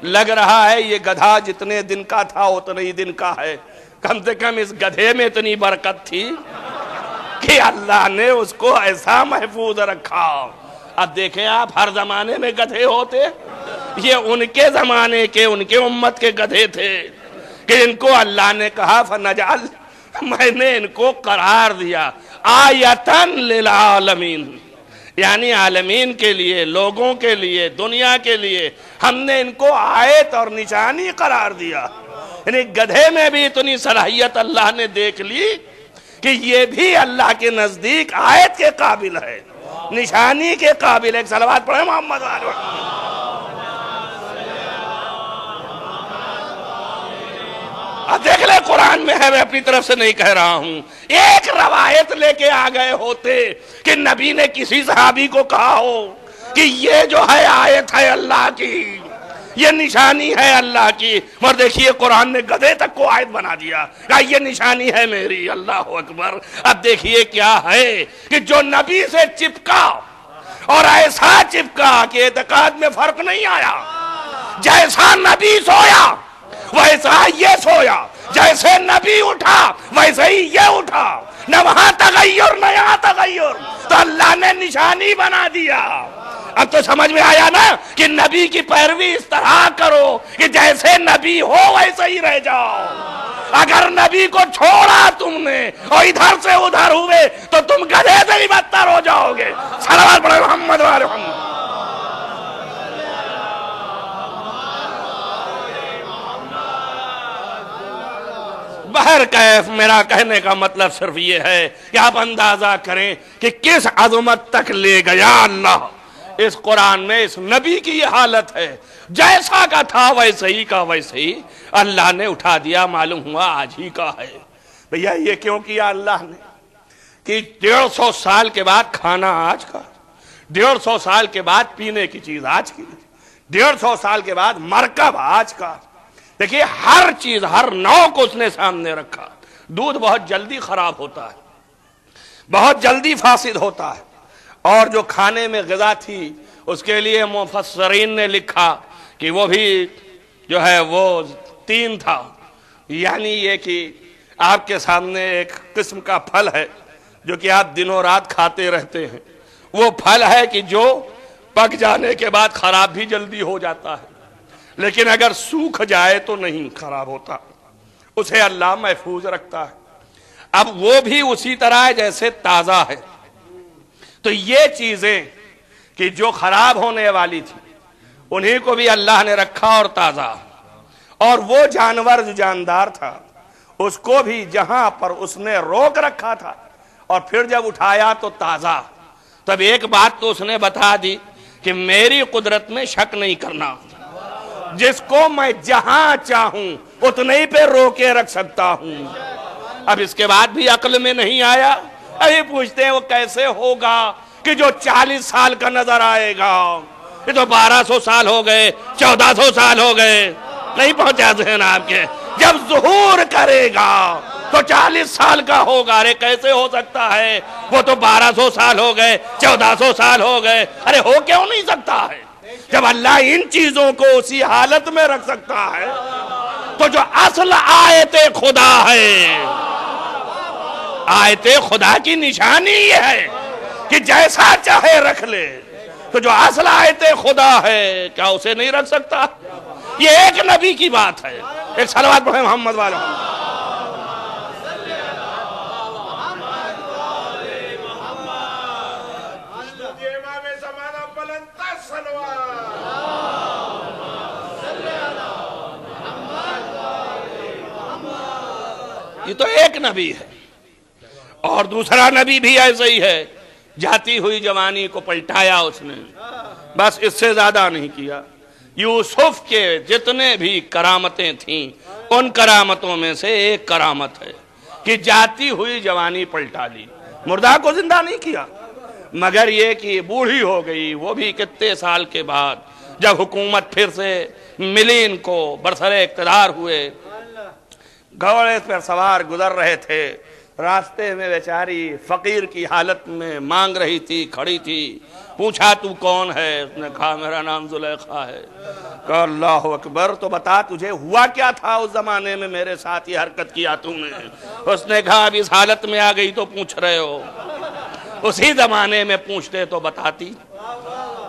لگ رہا ہے یہ گدھا جتنے دن کا تھا اتنے ہی دن کا ہے۔ کم سے کم اس گدھے میں اتنی برکت تھی کہ اللہ نے اس کو ایسا محفوظ رکھا۔ اب دیکھیں آپ، ہر زمانے میں گدھے ہوتے، یہ ان کے زمانے کے، ان کے امت کے گدھے تھے کہ ان کو اللہ نے کہا فنجعل، میں نے ان کو قرار دیا آیتن للعالمین، یعنی عالمین کے لیے، لوگوں کے لیے، دنیا کے لیے ہم نے ان کو آیت اور نشانی قرار دیا۔ یعنی گدھے میں بھی اتنی صلاحیت اللہ نے دیکھ لی کہ یہ بھی اللہ کے نزدیک آیت کے قابل ہے، نشانی کے قابل ہے۔ ایک صلوات پڑھیں محمد والے۔ اب دیکھ لیں قرآن میں ہے، میں اپنی طرف سے نہیں کہہ رہا ہوں۔ ایک روایت لے کے آ گئے ہوتے کہ نبی نے کسی صحابی کو کہا ہو کہ یہ جو ہے آیت ہے اللہ کی، یہ نشانی ہے اللہ کی، اور دیکھیے قرآن نے گدھے تک کو آیت بنا دیا، کہا یہ نشانی ہے میری۔ اللہ اکبر۔ اب دیکھیے کیا ہے کہ جو نبی سے چپکا، اور ایسا چپکا کہ اعتقاد میں فرق نہیں آیا، جیسا نبی سویا ویسا یہ سویا، جیسے نبی اٹھا ویسے ہی یہ اٹھا، نہ وہاں تغیر نہ یہاں تغیر، تو اللہ نے نشانی بنا دیا۔ اب تو سمجھ میں آیا نا کہ نبی کی پیروی اس طرح کرو کہ جیسے نبی ہو ویسے ہی رہ جاؤ۔ اگر نبی کو چھوڑا تم نے اور ادھر سے ادھر ہوئے تو تم گدھے سے بھی بدتر ہو جاؤ گے۔ صلوات پڑھیں محمد وعلی محمد۔ بہرکیف میرا کہنے کا مطلب صرف یہ ہے کہ آپ اندازہ کریں کہ کس عظمت تک لے گیا اللہ۔ اس قرآن میں اس نبی کی یہ حالت ہے، جیسا کا تھا ویسے ہی کا ویسے ہی اللہ نے اٹھا دیا، معلوم ہوا آج ہی کا ہے۔ بھیا یہ کیوں کیا اللہ نے کہ 150 سال کے بعد کھانا آج کا، 150 سال کے بعد پینے کی چیز آج کی، 150 سال کے بعد مرکب آج کا دیکھیے، ہر چیز ہر نو کو اس نے سامنے رکھا. دودھ بہت جلدی خراب ہوتا ہے، بہت جلدی فاسد ہوتا ہے، اور جو کھانے میں غذا تھی اس کے لیے مفسرین نے لکھا کہ وہ بھی جو ہے وہ 3 تھا. یعنی یہ کہ آپ کے سامنے ایک قسم کا پھل ہے جو کہ آپ دنوں رات کھاتے رہتے ہیں. وہ پھل ہے کہ جو پک جانے کے بعد خراب بھی جلدی ہو جاتا ہے، لیکن اگر سوکھ جائے تو نہیں خراب ہوتا، اسے اللہ محفوظ رکھتا ہے. اب وہ بھی اسی طرح ہے جیسے تازہ ہے. تو یہ چیزیں کہ جو خراب ہونے والی تھی انہیں کو بھی اللہ نے رکھا اور تازہ. اور وہ جانور جو جاندار تھا اس کو بھی جہاں پر اس نے روک رکھا تھا اور پھر جب اٹھایا تو تازہ. تب ایک بات تو اس نے بتا دی کہ میری قدرت میں شک نہیں کرنا، جس کو میں جہاں چاہوں اتنے پہ روکے رکھ سکتا ہوں. اب اس کے بعد بھی عقل میں نہیں آیا. ابھی پوچھتے ہیں وہ کیسے ہوگا کہ جو 40 سال کا نظر آئے گا؟ یہ تو 1200 سال ہو گئے، 1400 سال ہو گئے، نہیں پہنچا ذہن آپ کے. جب ظہور کرے گا تو 40 سال کا ہوگا. ارے کیسے ہو سکتا ہے؟ وہ تو 1200 سال ہو گئے، 1400 سال ہو گئے. ارے ہو کیوں نہیں سکتا ہے؟ جب اللہ ان چیزوں کو اسی حالت میں رکھ سکتا ہے تو جو اصل آیت خدا ہے، آیت خدا کی نشانی یہ ہے کہ جیسا چاہے رکھ لے. تو جو اصل آیت خدا ہے کیا اسے نہیں رکھ سکتا؟ یہ ایک نبی کی بات ہے. ایک صلوات پڑھیں محمد والا. یہ تو ایک نبی ہے. اور دوسرا نبی بھی ایسے ہی ہے، جاتی ہوئی جوانی کو پلٹایا اس نے، بس اس سے زیادہ نہیں کیا. یوسف کے جتنے بھی کرامتیں تھیں ان کرامتوں میں سے ایک کرامت ہے کہ جاتی ہوئی جوانی پلٹا لی. مردہ کو زندہ نہیں کیا، مگر یہ کہ بوڑھی ہو گئی. وہ بھی کتنے سال کے بعد جب حکومت پھر سے ملی ان کو، برسر اقتدار ہوئے، گھوڑے پر سوار گزر رہے تھے. راستے میں بیچاری فقیر کی حالت میں مانگ رہی تھی، کھڑی تھی. پوچھا تو کون ہے؟ اس نے کہا میرا نام زلیخا ہے. کہا اللہ اکبر، تو بتا تجھے ہوا کیا تھا اس زمانے میں میرے ساتھ یہ حرکت کیا تو نے؟ اس نے کہا اب اس حالت میں آ گئی تو پوچھ رہے ہو، اسی زمانے میں پوچھتے تو بتاتی.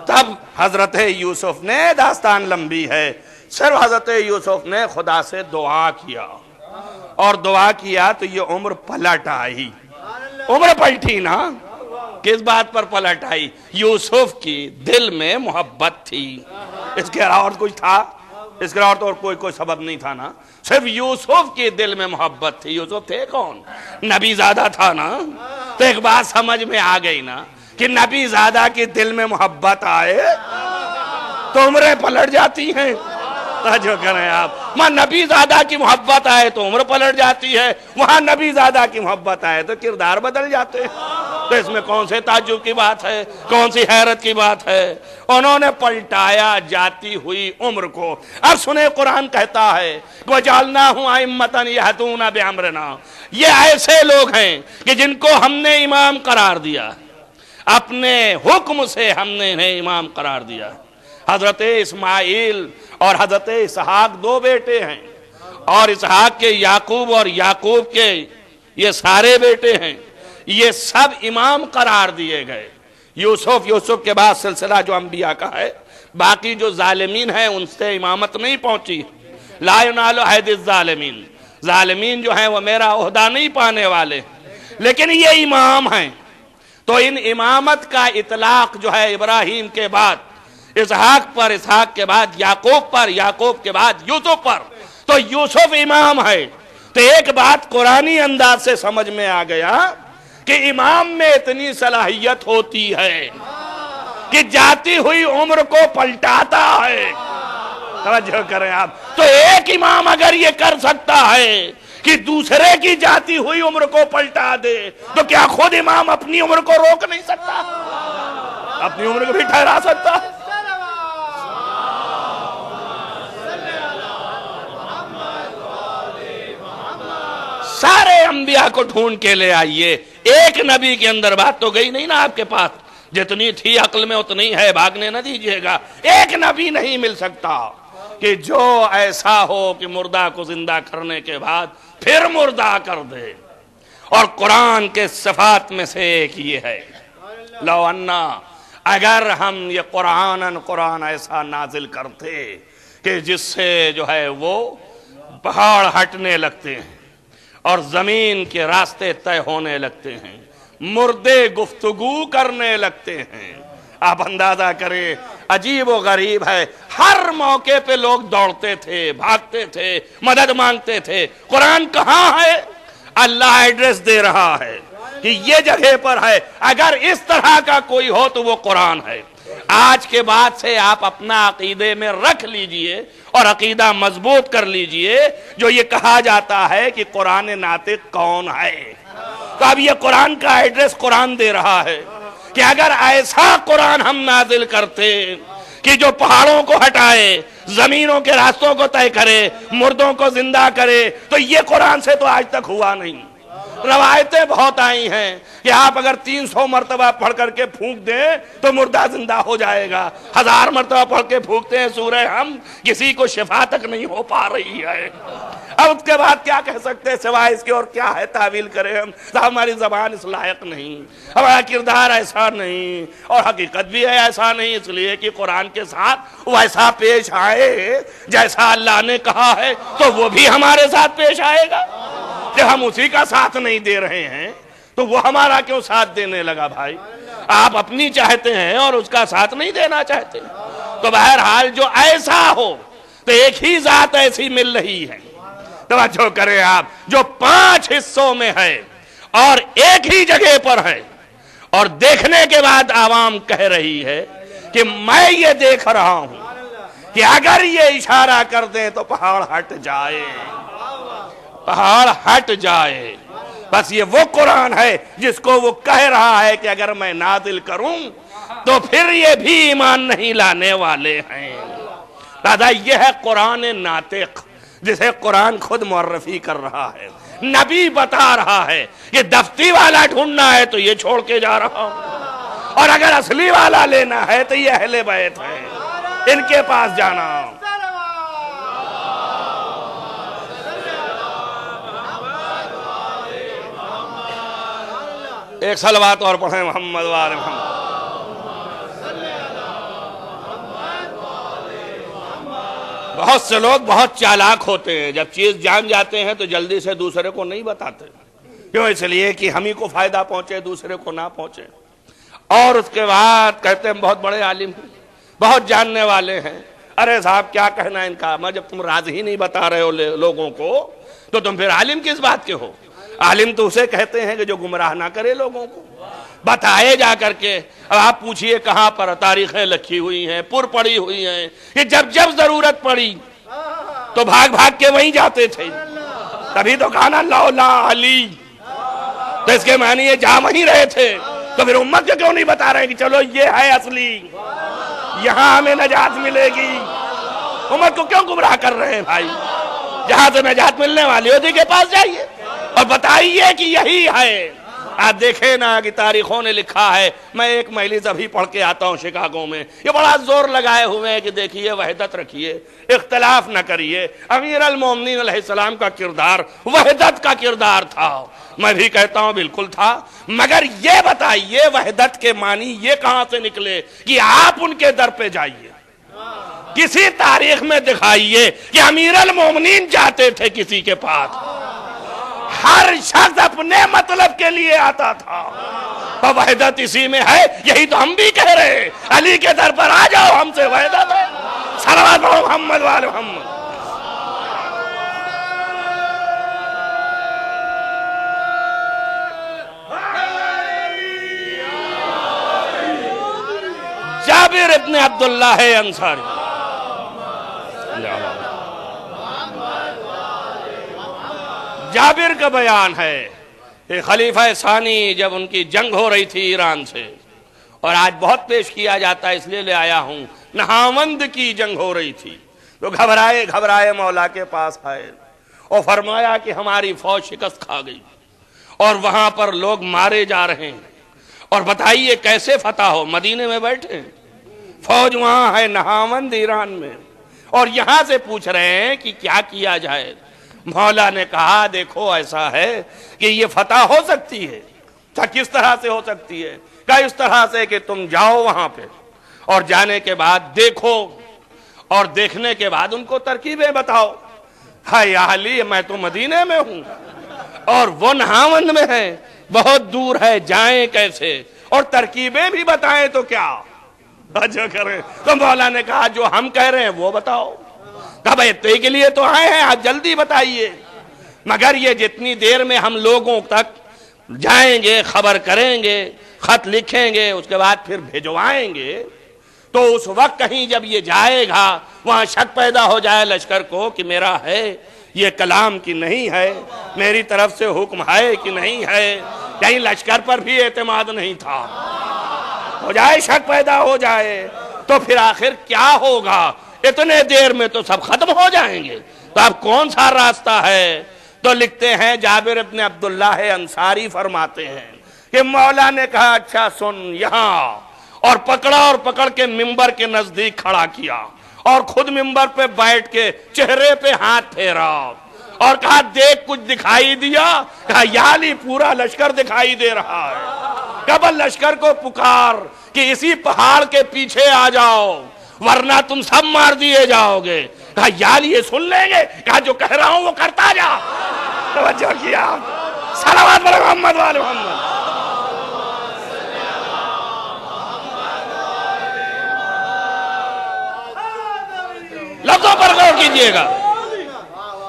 تب حضرت یوسف نے، داستان لمبی ہے، صرف حضرت یوسف نے خدا سے دعا کیا، اور دعا کیا تو یہ عمر پلٹ آئی. عمر پلٹی نا. کس بات پر پلٹ آئی؟ یوسف کی دل میں محبت تھی. اس کے علاوہ اور کچھ تھا؟ اس کے علاوہ تو کوئی سبب نہیں تھا نا. صرف یوسف کی دل میں محبت تھی. یوسف تھے کون؟ نبی زادہ تھا نا. تو ایک بات سمجھ میں آ گئی نا کہ نبی زادہ کی دل میں محبت آئے تو عمریں پلٹ جاتی ہیں. جو کریں آپ، وہاں نبی زادہ کی محبت آئے تو عمر پلٹ جاتی ہے، وہاں نبی زادہ کی محبت آئے تو کردار بدل جاتے ہیں. تو اس میں کون سے تعجب کی بات ہے، کون سی حیرت کی بات ہے؟ انہوں نے پلٹایا جاتی ہوئی عمر کو. اب سنیں قرآن کہتا ہے وَجَعَلْنَاهُمْ أَئِمَّةً يَهْدُونَ بِأَمْرِنَا. یہ ایسے لوگ ہیں کہ جن کو ہم نے امام قرار دیا، اپنے حکم سے ہم نے انہیں امام قرار دیا. حضرت اسماعیل اور حضرت اسحاق 2 بیٹے ہیں، اور اسحاق کے یعقوب اور یعقوب کے یہ سارے بیٹے ہیں. یہ سب امام قرار دیے گئے. یوسف کے بعد سلسلہ جو انبیاء کا ہے، باقی جو ظالمین ہیں ان سے امامت نہیں پہنچی. لا ینال عہد الظالمین، ظالمین جو ہیں وہ میرا عہدہ نہیں پانے والے، لیکن یہ امام ہیں. تو ان امامت کا اطلاق جو ہے ابراہیم کے بعد اسحاق پر، اسحاق کے بعد یعقوب پر، یعقوب کے بعد یوسف پر. تو یوسف امام ہے. تو ایک بات قرآنی انداز سے سمجھ میں آ گیا کہ امام میں اتنی صلاحیت ہوتی ہے کہ جاتی ہوئی عمر کو پلٹاتا ہے. توجہ کریں آپ. تو ایک امام اگر یہ کر سکتا ہے کہ دوسرے کی جاتی ہوئی عمر کو پلٹا دے، تو کیا خود امام اپنی عمر کو روک نہیں سکتا؟ اپنی عمر کو بھی ٹھہرا سکتا؟ سارے انبیاء کو ڈھونڈ کے لے آئیے، ایک نبی کے اندر بات تو گئی نہیں نا آپ کے پاس، جتنی تھی عقل میں اتنی ہے، بھاگنے نہ دیجیے گا۔ ایک نبی نہیں مل سکتا کہ جو ایسا ہو کہ مردہ کو زندہ کرنے کے بعد پھر مردہ کر دے، اور قرآن کے صفات میں سے ایک یہ ہے، لو انا، اگر ہم یہ قرآن ایسا نازل کرتے کہ جس سے جو ہے وہ پہاڑ ہٹنے لگتے ہیں اور زمین کے راستے طے ہونے لگتے ہیں، مردے گفتگو کرنے لگتے ہیں۔ آپ اندازہ کریں، عجیب و غریب ہے، ہر موقع پہ لوگ دوڑتے تھے، بھاگتے تھے، مدد مانگتے تھے۔ قرآن کہاں ہے؟ اللہ ایڈریس دے رہا ہے کہ یہ جگہ پر ہے، اگر اس طرح کا کوئی ہو تو وہ قرآن ہے۔ آج کے بعد سے آپ اپنا عقیدے میں رکھ لیجئے اور عقیدہ مضبوط کر لیجئے، جو یہ کہا جاتا ہے کہ قرآن ناطق کون ہے، تو اب یہ قرآن کا ایڈریس قرآن دے رہا ہے کہ اگر ایسا قرآن ہم نازل کرتے کہ جو پہاڑوں کو ہٹائے، زمینوں کے راستوں کو طے کرے، مردوں کو زندہ کرے، تو یہ قرآن سے تو آج تک ہوا نہیں۔ روایتیں بہت آئی ہیں کہ آپ اگر 300 مرتبہ پڑھ کر کے پھونک دیں تو مردہ زندہ ہو جائے گا، 1000 مرتبہ پڑھ کے پھونکتے ہیں سورہ ہم، کسی کو شفا تک نہیں ہو پا رہی ہے۔ اب اس کے بعد کیا کہہ سکتے ہیں سوائے اس کے، اور کیا ہے تعویل کریں ہم؟ ہماری زبان اس لائق نہیں، ہمارا کردار ایسا نہیں، اور حقیقت بھی ہے ایسا نہیں، اس لیے کہ قرآن کے ساتھ ویسا پیش آئے جیسا اللہ نے کہا ہے تو وہ بھی ہمارے ساتھ پیش آئے گا۔ جب ہم اسی کا ساتھ نہیں دے رہے ہیں تو وہ ہمارا کیوں ساتھ دینے لگا؟ بھائی آپ اپنی چاہتے ہیں اور اس کا ساتھ نہیں دینا چاہتے، تو بہرحال جو ایسا ہو تو ایک ہی ذات ایسی مل رہی ہے، توجہ کریں آپ، جو 5 حصوں میں ہے اور ایک ہی جگہ پر ہے، اور دیکھنے کے بعد عوام کہہ رہی ہے کہ میں یہ دیکھ رہا ہوں کہ اگر یہ اشارہ کر دیں تو پہاڑ ہٹ جائے، پہاڑ ہٹ جائے۔ بس یہ وہ قرآن ہے جس کو وہ کہہ رہا ہے کہ اگر میں نازل کروں تو پھر یہ بھی ایمان نہیں لانے والے ہیں۔ دادا یہ ہے قرآن ناطق، جسے قرآن خود معرفی کر رہا ہے، نبی بتا رہا ہے کہ دفتی والا ڈھونڈنا ہے تو یہ چھوڑ کے جا رہا ہوں، اور اگر اصلی والا لینا ہے تو یہ اہل بیت ہے، ان کے پاس جانا۔ ایک صلوات اور پڑھیں محمد وآل محمد۔ بہت سے لوگ بہت چالاک ہوتے ہیں، جب چیز جان جاتے ہیں تو جلدی سے دوسرے کو نہیں بتاتے، کیوں؟ اس لیے کہ ہم ہی کو فائدہ پہنچے، دوسرے کو نہ پہنچے۔ اور اس کے بعد کہتے ہیں بہت بڑے عالم ہیں، بہت جاننے والے ہیں۔ ارے صاحب کیا کہنا ان کا؟ میں جب تم راز ہی نہیں بتا رہے ہو لوگوں کو تو تم پھر عالم کس بات کے ہو؟ عالم تو اسے کہتے ہیں کہ جو گمراہ نہ کرے لوگوں کو، بتائے جا کر کے۔ اب آپ پوچھئے کہاں پر تاریخیں لکھی ہوئی ہیں، پر پڑی ہوئی ہیں کہ جب جب ضرورت پڑی تو بھاگ بھاگ کے وہیں جاتے تھے، تبھی تو کہا نا لولا علی، تو اس کے معنی یہ جا وہیں رہے تھے، تو پھر امت کو کیوں نہیں بتا رہے کہ چلو یہ ہے اصلی، یہاں ہمیں نجات ملے گی؟ امت کو کیوں گمراہ کر رہے ہیں بھائی؟ جہاں سے نجات ملنے والی ہوتی کے پاس جائیے اور بتائیے کہ یہی ہے۔ آپ دیکھیں نا کہ تاریخوں نے لکھا ہے، میں ایک مجلس ابھی پڑھ کے آتا ہوں شکاگو میں، یہ بڑا زور لگائے ہوئے ہیں کہ دیکھیے وحدت رکھیے، اختلاف نہ کریے۔ امیر المومنین علیہ السلام کا کردار وحدت کا کردار تھا، میں بھی کہتا ہوں بالکل تھا، مگر یہ بتائیے وحدت کے معنی یہ کہاں سے نکلے کہ آپ ان کے در پہ جائیے؟ کسی تاریخ میں دکھائیے کہ امیر المومنین جاتے تھے کسی کے پاس؟ ہر شخص اپنے مطلب کے لیے آتا تھا، تو وحدت اسی میں ہے۔ یہی تو ہم بھی کہہ رہے ہیں، علی کے در پر آ جاؤ، ہم سے وحدت ہے۔ صلوات پڑھو محمد وآل محمد۔ جابر ابن عبداللہ انصاری، جابر کا بیان ہے کہ خلیفہ ثانی جب ان کی جنگ ہو رہی تھی ایران سے، اور آج بہت پیش کیا جاتا ہے اس لیے لے آیا ہوں، نہاوند کی جنگ ہو رہی تھی، تو گھبرائے مولا کے پاس آئے اور فرمایا کہ ہماری فوج شکست کھا گئی اور وہاں پر لوگ مارے جا رہے ہیں، اور بتائیے کیسے فتح ہو؟ مدینے میں بیٹھے، فوج وہاں ہے نہاوند ایران میں، اور یہاں سے پوچھ رہے ہیں کہ کیا کیا جائے؟ مولا نے کہا دیکھو ایسا ہے کہ یہ فتح ہو سکتی ہے۔ کس طرح سے ہو سکتی ہے؟ کہ اس طرح سے کہ تم جاؤ وہاں پہ، اور جانے کے بعد دیکھو، اور دیکھنے کے بعد ان کو ترکیبیں بتاؤ۔ ہائے یا علی، میں تو مدینے میں ہوں اور وہ نہاوند میں ہے، بہت دور ہے، جائیں کیسے؟ اور ترکیبیں بھی بتائیں تو کیا جو کریں؟ تو مولا نے کہا جو ہم کہہ رہے ہیں وہ بتاؤ۔ کہا بھائی اتنے کے لیے تو آئے ہیں، آپ جلدی بتائیے، مگر یہ جتنی دیر میں ہم لوگوں تک جائیں گے، خبر کریں گے، خط لکھیں گے، اس کے بعد پھر بھیجوائیں گے، تو اس وقت کہیں جب یہ جائے گا وہاں شک پیدا ہو جائے لشکر کو کہ میرا ہے یہ کلام کی نہیں ہے، میری طرف سے حکم ہے کہ نہیں ہے، کہیں لشکر پر بھی اعتماد نہیں تھا، ہو جائے شک پیدا ہو جائے، تو پھر آخر کیا ہوگا؟ اتنے دیر میں تو سب ختم ہو جائیں گے، تو اب کون سا راستہ ہے؟ تو لکھتے ہیں جابر ابن عبداللہ انصاری فرماتے ہیں کہ مولا نے کہا اچھا سن یہاں، اور پکڑ کے ممبر کے نزدیک کھڑا کیا، اور خود ممبر پہ بیٹھ کے چہرے پہ ہاتھ پھیرا اور کہا دیکھ کچھ دکھائی دیا؟ کہا یا علی پورا لشکر دکھائی دے رہا ہے۔ کہا لشکر کو پکار کہ اسی پہاڑ کے پیچھے آ جاؤ ورنہ تم سب مار دیے جاؤ گے۔ کہا یا علی یہ سن لیں گے؟ کہا جو کہہ رہا ہوں وہ کرتا جا۔ توجہ کیا؟ صلوات علی محمد و آل محمد۔ لفظوں پر غور کیجئے گا،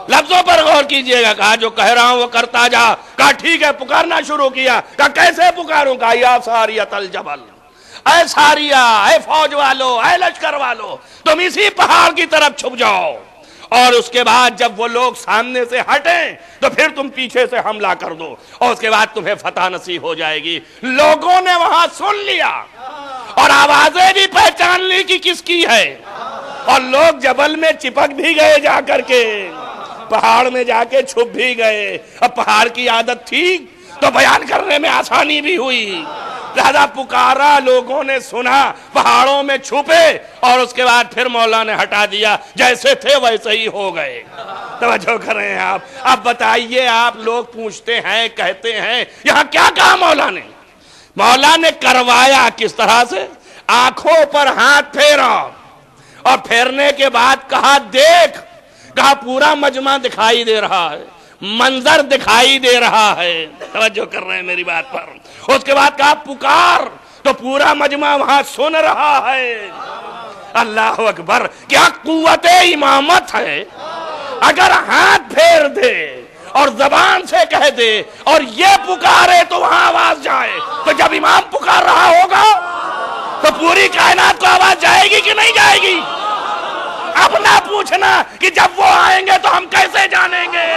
لفظوں پر غور کیجئے گا۔ کہا جو کہہ رہا ہوں وہ کرتا جا۔ کہا ٹھیک ہے، پکارنا شروع کیا۔ کہا کیسے پکاروں؟ کہا یا ساریۃ الجبل، اے ساریہ، اے فوج والو، اے لشکر والو، تم اسی پہاڑ کی طرف چھپ جاؤ، اور اس کے بعد جب وہ لوگ سامنے سے ہٹیں تو پھر تم پیچھے سے حملہ کر دو، اور اس کے بعد تمہیں فتح نصیب ہو جائے گی۔ لوگوں نے وہاں سن لیا اور آوازیں بھی پہچان لی کہ کس کی ہے، اور لوگ جبل میں چپک بھی گئے، جا کر کے پہاڑ میں جا کے چھپ بھی گئے۔ اب پہاڑ کی عادت تھی تو بیان کرنے میں آسانی بھی ہوئی، لہذا پکارا، لوگوں نے سنا، پہاڑوں میں چھپے، اور اس کے بعد پھر مولا نے ہٹا دیا، جیسے تھے ویسے ہی ہو گئے۔ توجہ کر رہے ہیں آپ؟ اب بتائیے، آپ لوگ پوچھتے ہیں، کہتے ہیں یہاں کیا کہا مولا نے؟ مولا نے کروایا کس طرح سے؟ آنکھوں پر ہاتھ پھیرا، اور پھیرنے کے بعد کہا دیکھ۔ کہا پورا مجمع دکھائی دے رہا ہے، منظر دکھائی دے رہا ہے۔ توجہ کر رہے ہیں میری بات پر؟ اس کے بعد کہا پکار، تو پورا مجمع وہاں سن رہا ہے۔ اللہ اکبر! کیا قوت امامت ہے! اگر ہاتھ پھیر دے اور زبان سے کہہ دے اور یہ پکارے تو وہاں آواز جائے، تو جب امام پکار رہا ہوگا تو پوری کائنات کو آواز جائے گی کہ نہیں جائے گی؟ اپنا پوچھنا کہ جب وہ آئیں گے تو ہم کیسے جانیں گے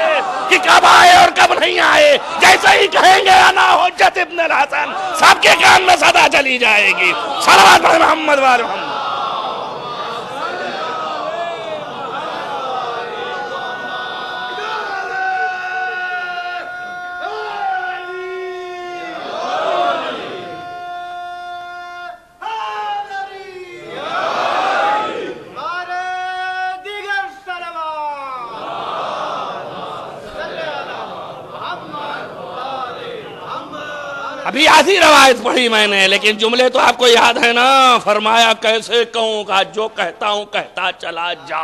کہ کب آئے اور کب نہیں آئے؟ جیسے ہی کہیں گے انا حجت ابن الحسن، سب کے کان میں صدا چلی جائے گی۔ صلوات علی محمد و آل محمد۔ ابھی آدھی روایت پڑھی میں نے، لیکن جملے تو آپ کو یاد ہے نا؟ فرمایا کیسے کہوں گا، جو کہتا ہوں کہتا چلا جا۔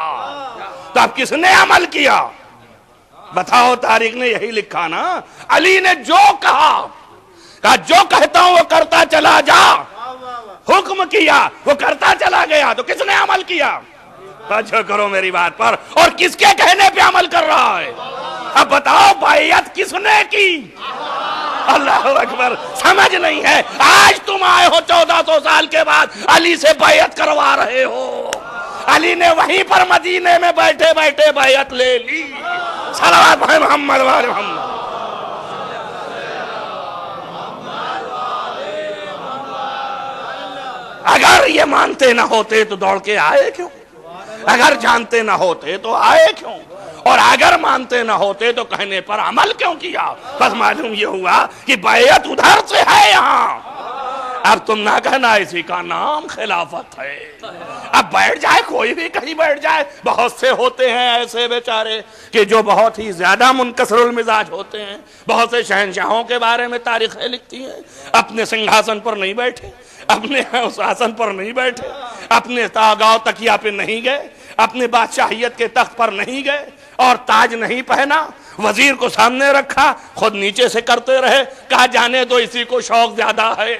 تو اب کس نے عمل کیا؟ بتاؤ، تاریخ نے یہی لکھا نا، علی نے جو کہا جو کہتا ہوں وہ کرتا چلا جا، حکم کیا وہ کرتا چلا گیا، تو کس نے عمل کیا؟ اچھا کرو میری بات پر، اور کس کے کہنے پہ عمل کر رہا ہے؟ اب بتاؤ بیعت کس نے کی؟ اللہ اکبر! سمجھ نہیں ہے؟ آج تم آئے ہو 1400 سال کے بعد علی سے بیعت کروا رہے ہو۔ علی نے وہیں پر مدینے میں بیٹھے بیٹھے بیعت لے لی۔ صلوات علی محمد و آل محمد۔ اگر یہ مانتے نہ ہوتے تو دوڑ کے آئے کیوں؟ اگر جانتے نہ ہوتے تو آئے کیوں؟ اور اگر مانتے نہ ہوتے تو کہنے پر عمل کیوں کیا؟ بس معلوم یہ ہوا کہ بیعت ادھر سے ہے یہاں، اب تم نہ کہنا اسی کا نام خلافت ہے۔ اب بیٹھ جائے کوئی بھی کہیں بیٹھ جائے، بہت سے ہوتے ہیں ایسے بیچارے کہ جو بہت ہی زیادہ منکسر المزاج ہوتے ہیں، بہت سے شہنشاہوں کے بارے میں تاریخیں لکھتی ہیں، اپنے سنگھاسن پر نہیں بیٹھے، اپنے آسن پر نہیں بیٹھے، اپنے تاغاؤ تکیہ پہ نہیں گئے، اپنے بادشاہیت کے تخت پر نہیں گئے، اور تاج نہیں پہنا، وزیر کو سامنے رکھا، خود نیچے سے کرتے رہے، کہا جانے دو اسی کو شوق زیادہ ہے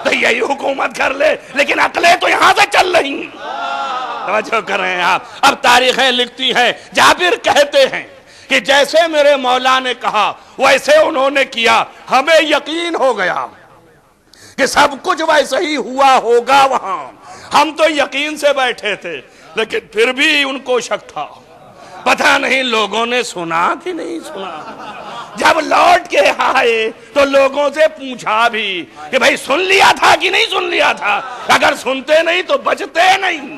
تو یہی حکومت کر لے، لیکن عقلیں تو یہاں سے چل رہی ہیں۔ توجہ کریں آپ، اب تاریخیں لکھتی ہیں، جابر کہتے ہیں کہ جیسے میرے مولا نے کہا ویسے انہوں نے کیا، ہمیں یقین ہو گیا کہ سب کچھ ویسے ہی ہوا ہوگا وہاں، ہم تو یقین سے بیٹھے تھے، لیکن پھر بھی ان کو شک تھا، پتہ نہیں لوگوں نے سنا کہ نہیں سنا۔ جب لوٹ کے آئے تو لوگوں سے پوچھا بھی کہ بھائی سن لیا تھا کہ نہیں سن لیا تھا، اگر سنتے نہیں تو بچتے نہیں۔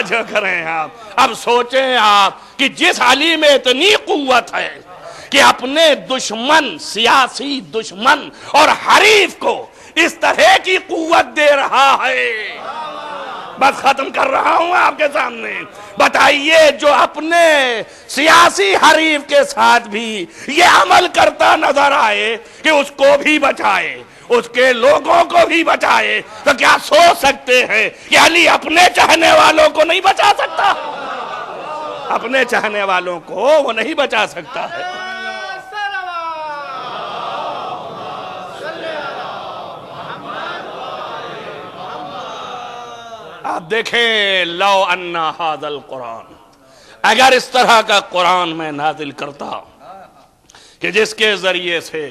جو کریں آپ، اب سوچیں آپ کہ جس علی میں اتنی قوت ہے کہ اپنے دشمن، سیاسی دشمن اور حریف کو اس طرح کی قوت دے رہا ہے، بس ختم کر رہا ہوں آپ کے سامنے، بتائیے جو اپنے سیاسی حریف کے ساتھ بھی یہ عمل کرتا نظر آئے کہ اس کو بھی بچائے، اس کے لوگوں کو بھی بچائے، تو کیا سوچ سکتے ہیں کہ علی اپنے چاہنے والوں کو نہیں بچا سکتا؟ اپنے چاہنے والوں کو وہ نہیں بچا سکتا ہے۔ آپ دیکھیں، لو ان ھذا القرآن، اگر اس طرح کا قرآن میں نازل کرتا کہ جس کے ذریعے سے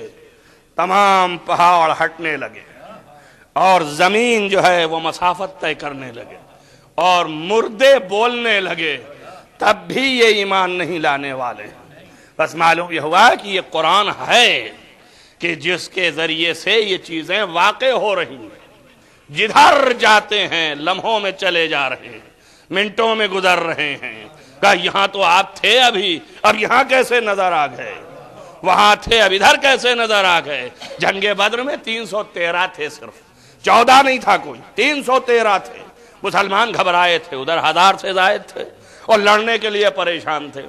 تمام پہاڑ ہٹنے لگے اور زمین جو ہے وہ مسافت طے کرنے لگے اور مردے بولنے لگے، تب بھی یہ ایمان نہیں لانے والے۔ بس معلوم یہ ہوا کہ یہ قرآن ہے کہ جس کے ذریعے سے یہ چیزیں واقع ہو رہی ہیں، جدھر جاتے ہیں لمحوں میں چلے جا رہے ہیں، منٹوں میں گزر رہے ہیں۔ کہا یہاں تو آپ تھے ابھی، اب یہاں کیسے نظر آ گئے؟ وہاں تھے اب ادھر کیسے نظر آ گئے؟ جنگ بدر میں 313 تھے، صرف 14 نہیں تھا کوئی، 313 تھے۔ مسلمان گھبرائے تھے، ادھر 1000 سے زائد تھے اور لڑنے کے لیے پریشان تھے،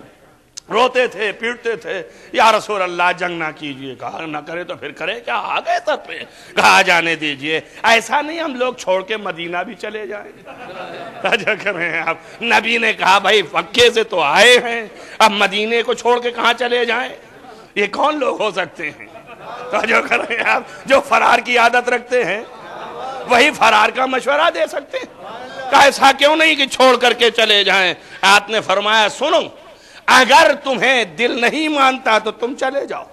روتے تھے، پیٹتے تھے، یا رسول اللہ جنگ نہ کیجئے۔ کہا نہ کرے تو پھر کرے کیا؟ آ گئے سر پہ، کہا جانے دیجئے، ایسا نہیں ہم لوگ چھوڑ کے مدینہ بھی چلے جائیں۔ جو کریں آپ، نبی نے کہا بھائی مکے سے تو آئے ہیں، اب مدینے کو چھوڑ کے کہاں چلے جائیں؟ یہ کون لوگ ہو سکتے ہیں؟ تو جو کریں آپ، جو فرار کی عادت رکھتے ہیں وہی فرار کا مشورہ دے سکتے ہیں؟ کہا ایسا کیوں نہیں کہ چھوڑ کر کے چلے جائیں؟ آپ نے فرمایا سنو، اگر تمہیں دل نہیں مانتا تو تم چلے جاؤ،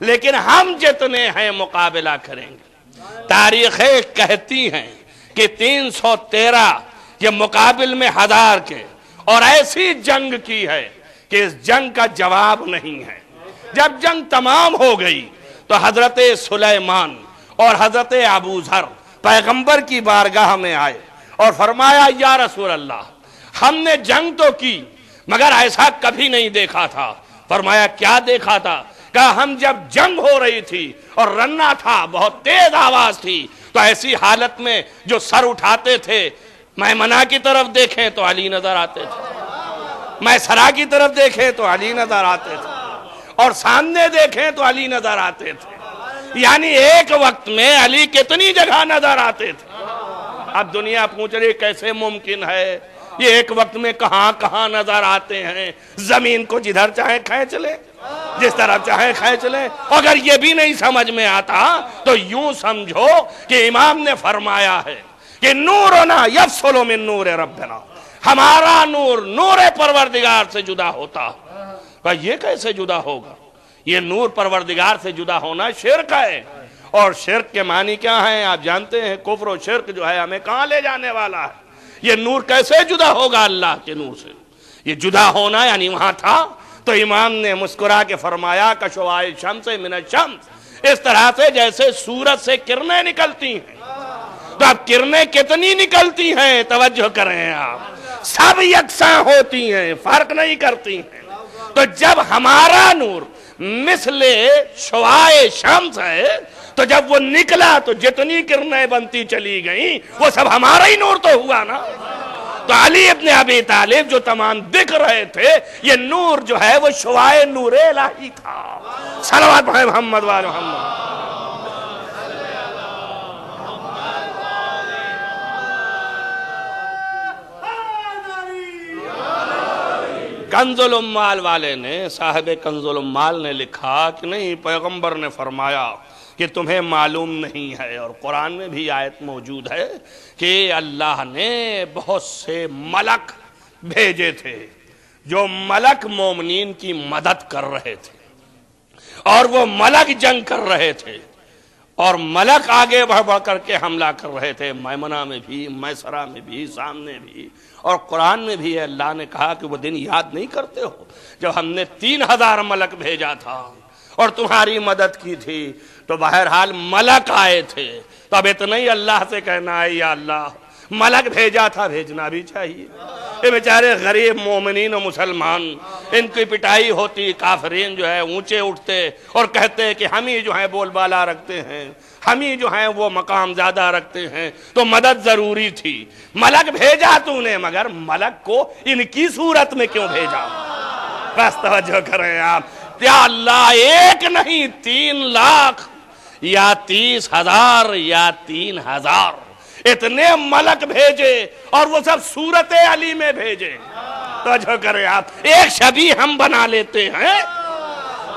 لیکن ہم جتنے ہیں مقابلہ کریں گے۔ تاریخیں کہتی ہیں کہ 313 یہ مقابل میں 1000 کے، اور ایسی جنگ کی ہے کہ اس جنگ کا جواب نہیں ہے۔ جب جنگ تمام ہو گئی تو حضرت سلیمان اور حضرت ابو ذر پیغمبر کی بارگاہ میں آئے اور فرمایا یا رسول اللہ، ہم نے جنگ تو کی مگر ایسا کبھی نہیں دیکھا تھا۔ فرمایا کیا دیکھا تھا؟ کہا ہم جب جنگ ہو رہی تھی اور رننا تھا، بہت تیز آواز تھی، تو ایسی حالت میں جو سر اٹھاتے تھے، میمنہ کی طرف دیکھیں تو علی نظر آتے تھے، میسرہ کی طرف دیکھیں تو علی نظر آتے تھے، اور سامنے دیکھیں تو علی نظر آتے تھے۔ یعنی ایک وقت میں علی کتنی جگہ نظر آتے تھے۔ اب دنیا پوچھ رہی کیسے ممکن ہے؟ یہ ایک وقت میں کہاں کہاں نظر آتے ہیں؟ زمین کو جدھر چاہے کھینچ لے، جس طرف چاہے کھینچ لے۔ اگر یہ بھی نہیں سمجھ میں آتا تو یوں سمجھو کہ امام نے فرمایا ہے کہ نورنا یفصل من نور ربنا، ہمارا نور نور پروردگار سے جدا ہوتا۔ یہ کیسے جدا ہوگا؟ یہ نور پروردگار سے جدا ہونا شرک ہے، اور شرک کے معنی کیا ہیں آپ جانتے ہیں؟ کفر و شرک جو ہے ہمیں کہاں لے جانے والا ہے؟ یہ نور کیسے جدا ہوگا اللہ کے نور سے؟ یہ جدا ہونا یعنی وہاں تھا تو امام نے مسکرا کے فرمایا کشوائے الشمس من الشمس، اس طرح سے جیسے سورج سے کرنیں نکلتی ہیں۔ تو اب کرنیں کتنی نکلتی ہیں توجہ کریں آپ، سب یکساں ہوتی ہیں، فرق نہیں کرتی ہیں۔ تو جب ہمارا نور مثل شعاع شمس ہے تو جب وہ نکلا تو جتنی کرنیں بنتی چلی گئیں وہ سب ہمارا ہی نور تو ہوا نا. تو علی ابن ابی طالب جو تمام دکھ رہے تھے یہ نور جو ہے وہ شعاع نور الہی تھا. صلوات پڑھیں محمد و آل محمد. کنز الاموال والے نے صاحب کنز الاموال نے لکھا کہ نہیں پیغمبر نے فرمایا کہ تمہیں معلوم نہیں ہے، اور قرآن میں بھی آیت موجود ہے کہ اللہ نے بہت سے ملک بھیجے تھے جو ملک مومنین کی مدد کر رہے تھے، اور وہ ملک جنگ کر رہے تھے، اور ملک آگے بڑھ بڑھ کر کے حملہ کر رہے تھے، میمنہ میں بھی، میسرہ میں بھی، سامنے بھی. اور قرآن میں بھی اللہ نے کہا کہ وہ دن یاد نہیں کرتے ہو جب ہم نے 3000 ملک بھیجا تھا اور تمہاری مدد کی تھی. تو بہرحال ملک آئے تھے، تو اب اتنا ہی اللہ سے کہنا ہے یا اللہ ملک بھیجا تھا، بھیجنا بھی چاہیے. یہ بیچارے غریب مومنین و مسلمان، ان کی پٹائی ہوتی، کافرین جو ہے اونچے اٹھتے اور کہتے کہ ہم ہی جو ہیں بول بالا رکھتے ہیں، ہم ہی جو ہیں وہ مقام زیادہ رکھتے ہیں، تو مدد ضروری تھی. ملک بھیجا تو نے، مگر ملک کو ان کی صورت میں کیوں بھیجا؟ بس توجہ کریں آپ. یا اللہ ایک نہیں 3 لاکھ یا 30,000 یا 3,000 اتنے ملک بھیجے، اور وہ سب صورت علی میں بھیجے. توجہ کریں آپ. ایک شبیہ ہم بنا لیتے ہیں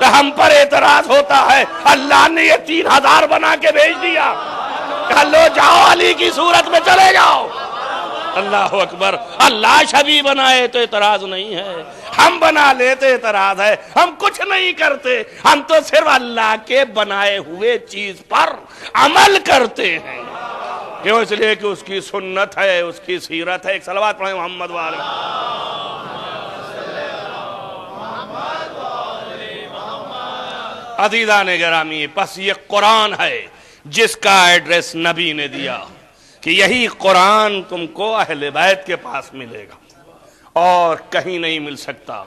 تو ہم پر اعتراض ہوتا ہے اللہ نے یہ 3,000 بنا کے بھیج دیا، کہ لو جاؤ علی کی صورت میں چلے جاؤ. اللہ اکبر. اللہ شبیہ بنائے تو اعتراض نہیں ہے، ہم بنا لیتے اعتراض ہے. ہم کچھ نہیں کرتے، ہم تو صرف اللہ کے بنائے ہوئے چیز پر عمل کرتے ہیں. کیوں؟ اس لیے کہ اس کی سنت ہے، اس کی سیرت ہے. ایک صلوات پڑھیں محمد والے. عزیزان گرامی، پس یہ قرآن ہے جس کا ایڈریس نبی نے دیا کہ یہی قرآن تم کو اہل بیت کے پاس ملے گا اور کہیں نہیں مل سکتا.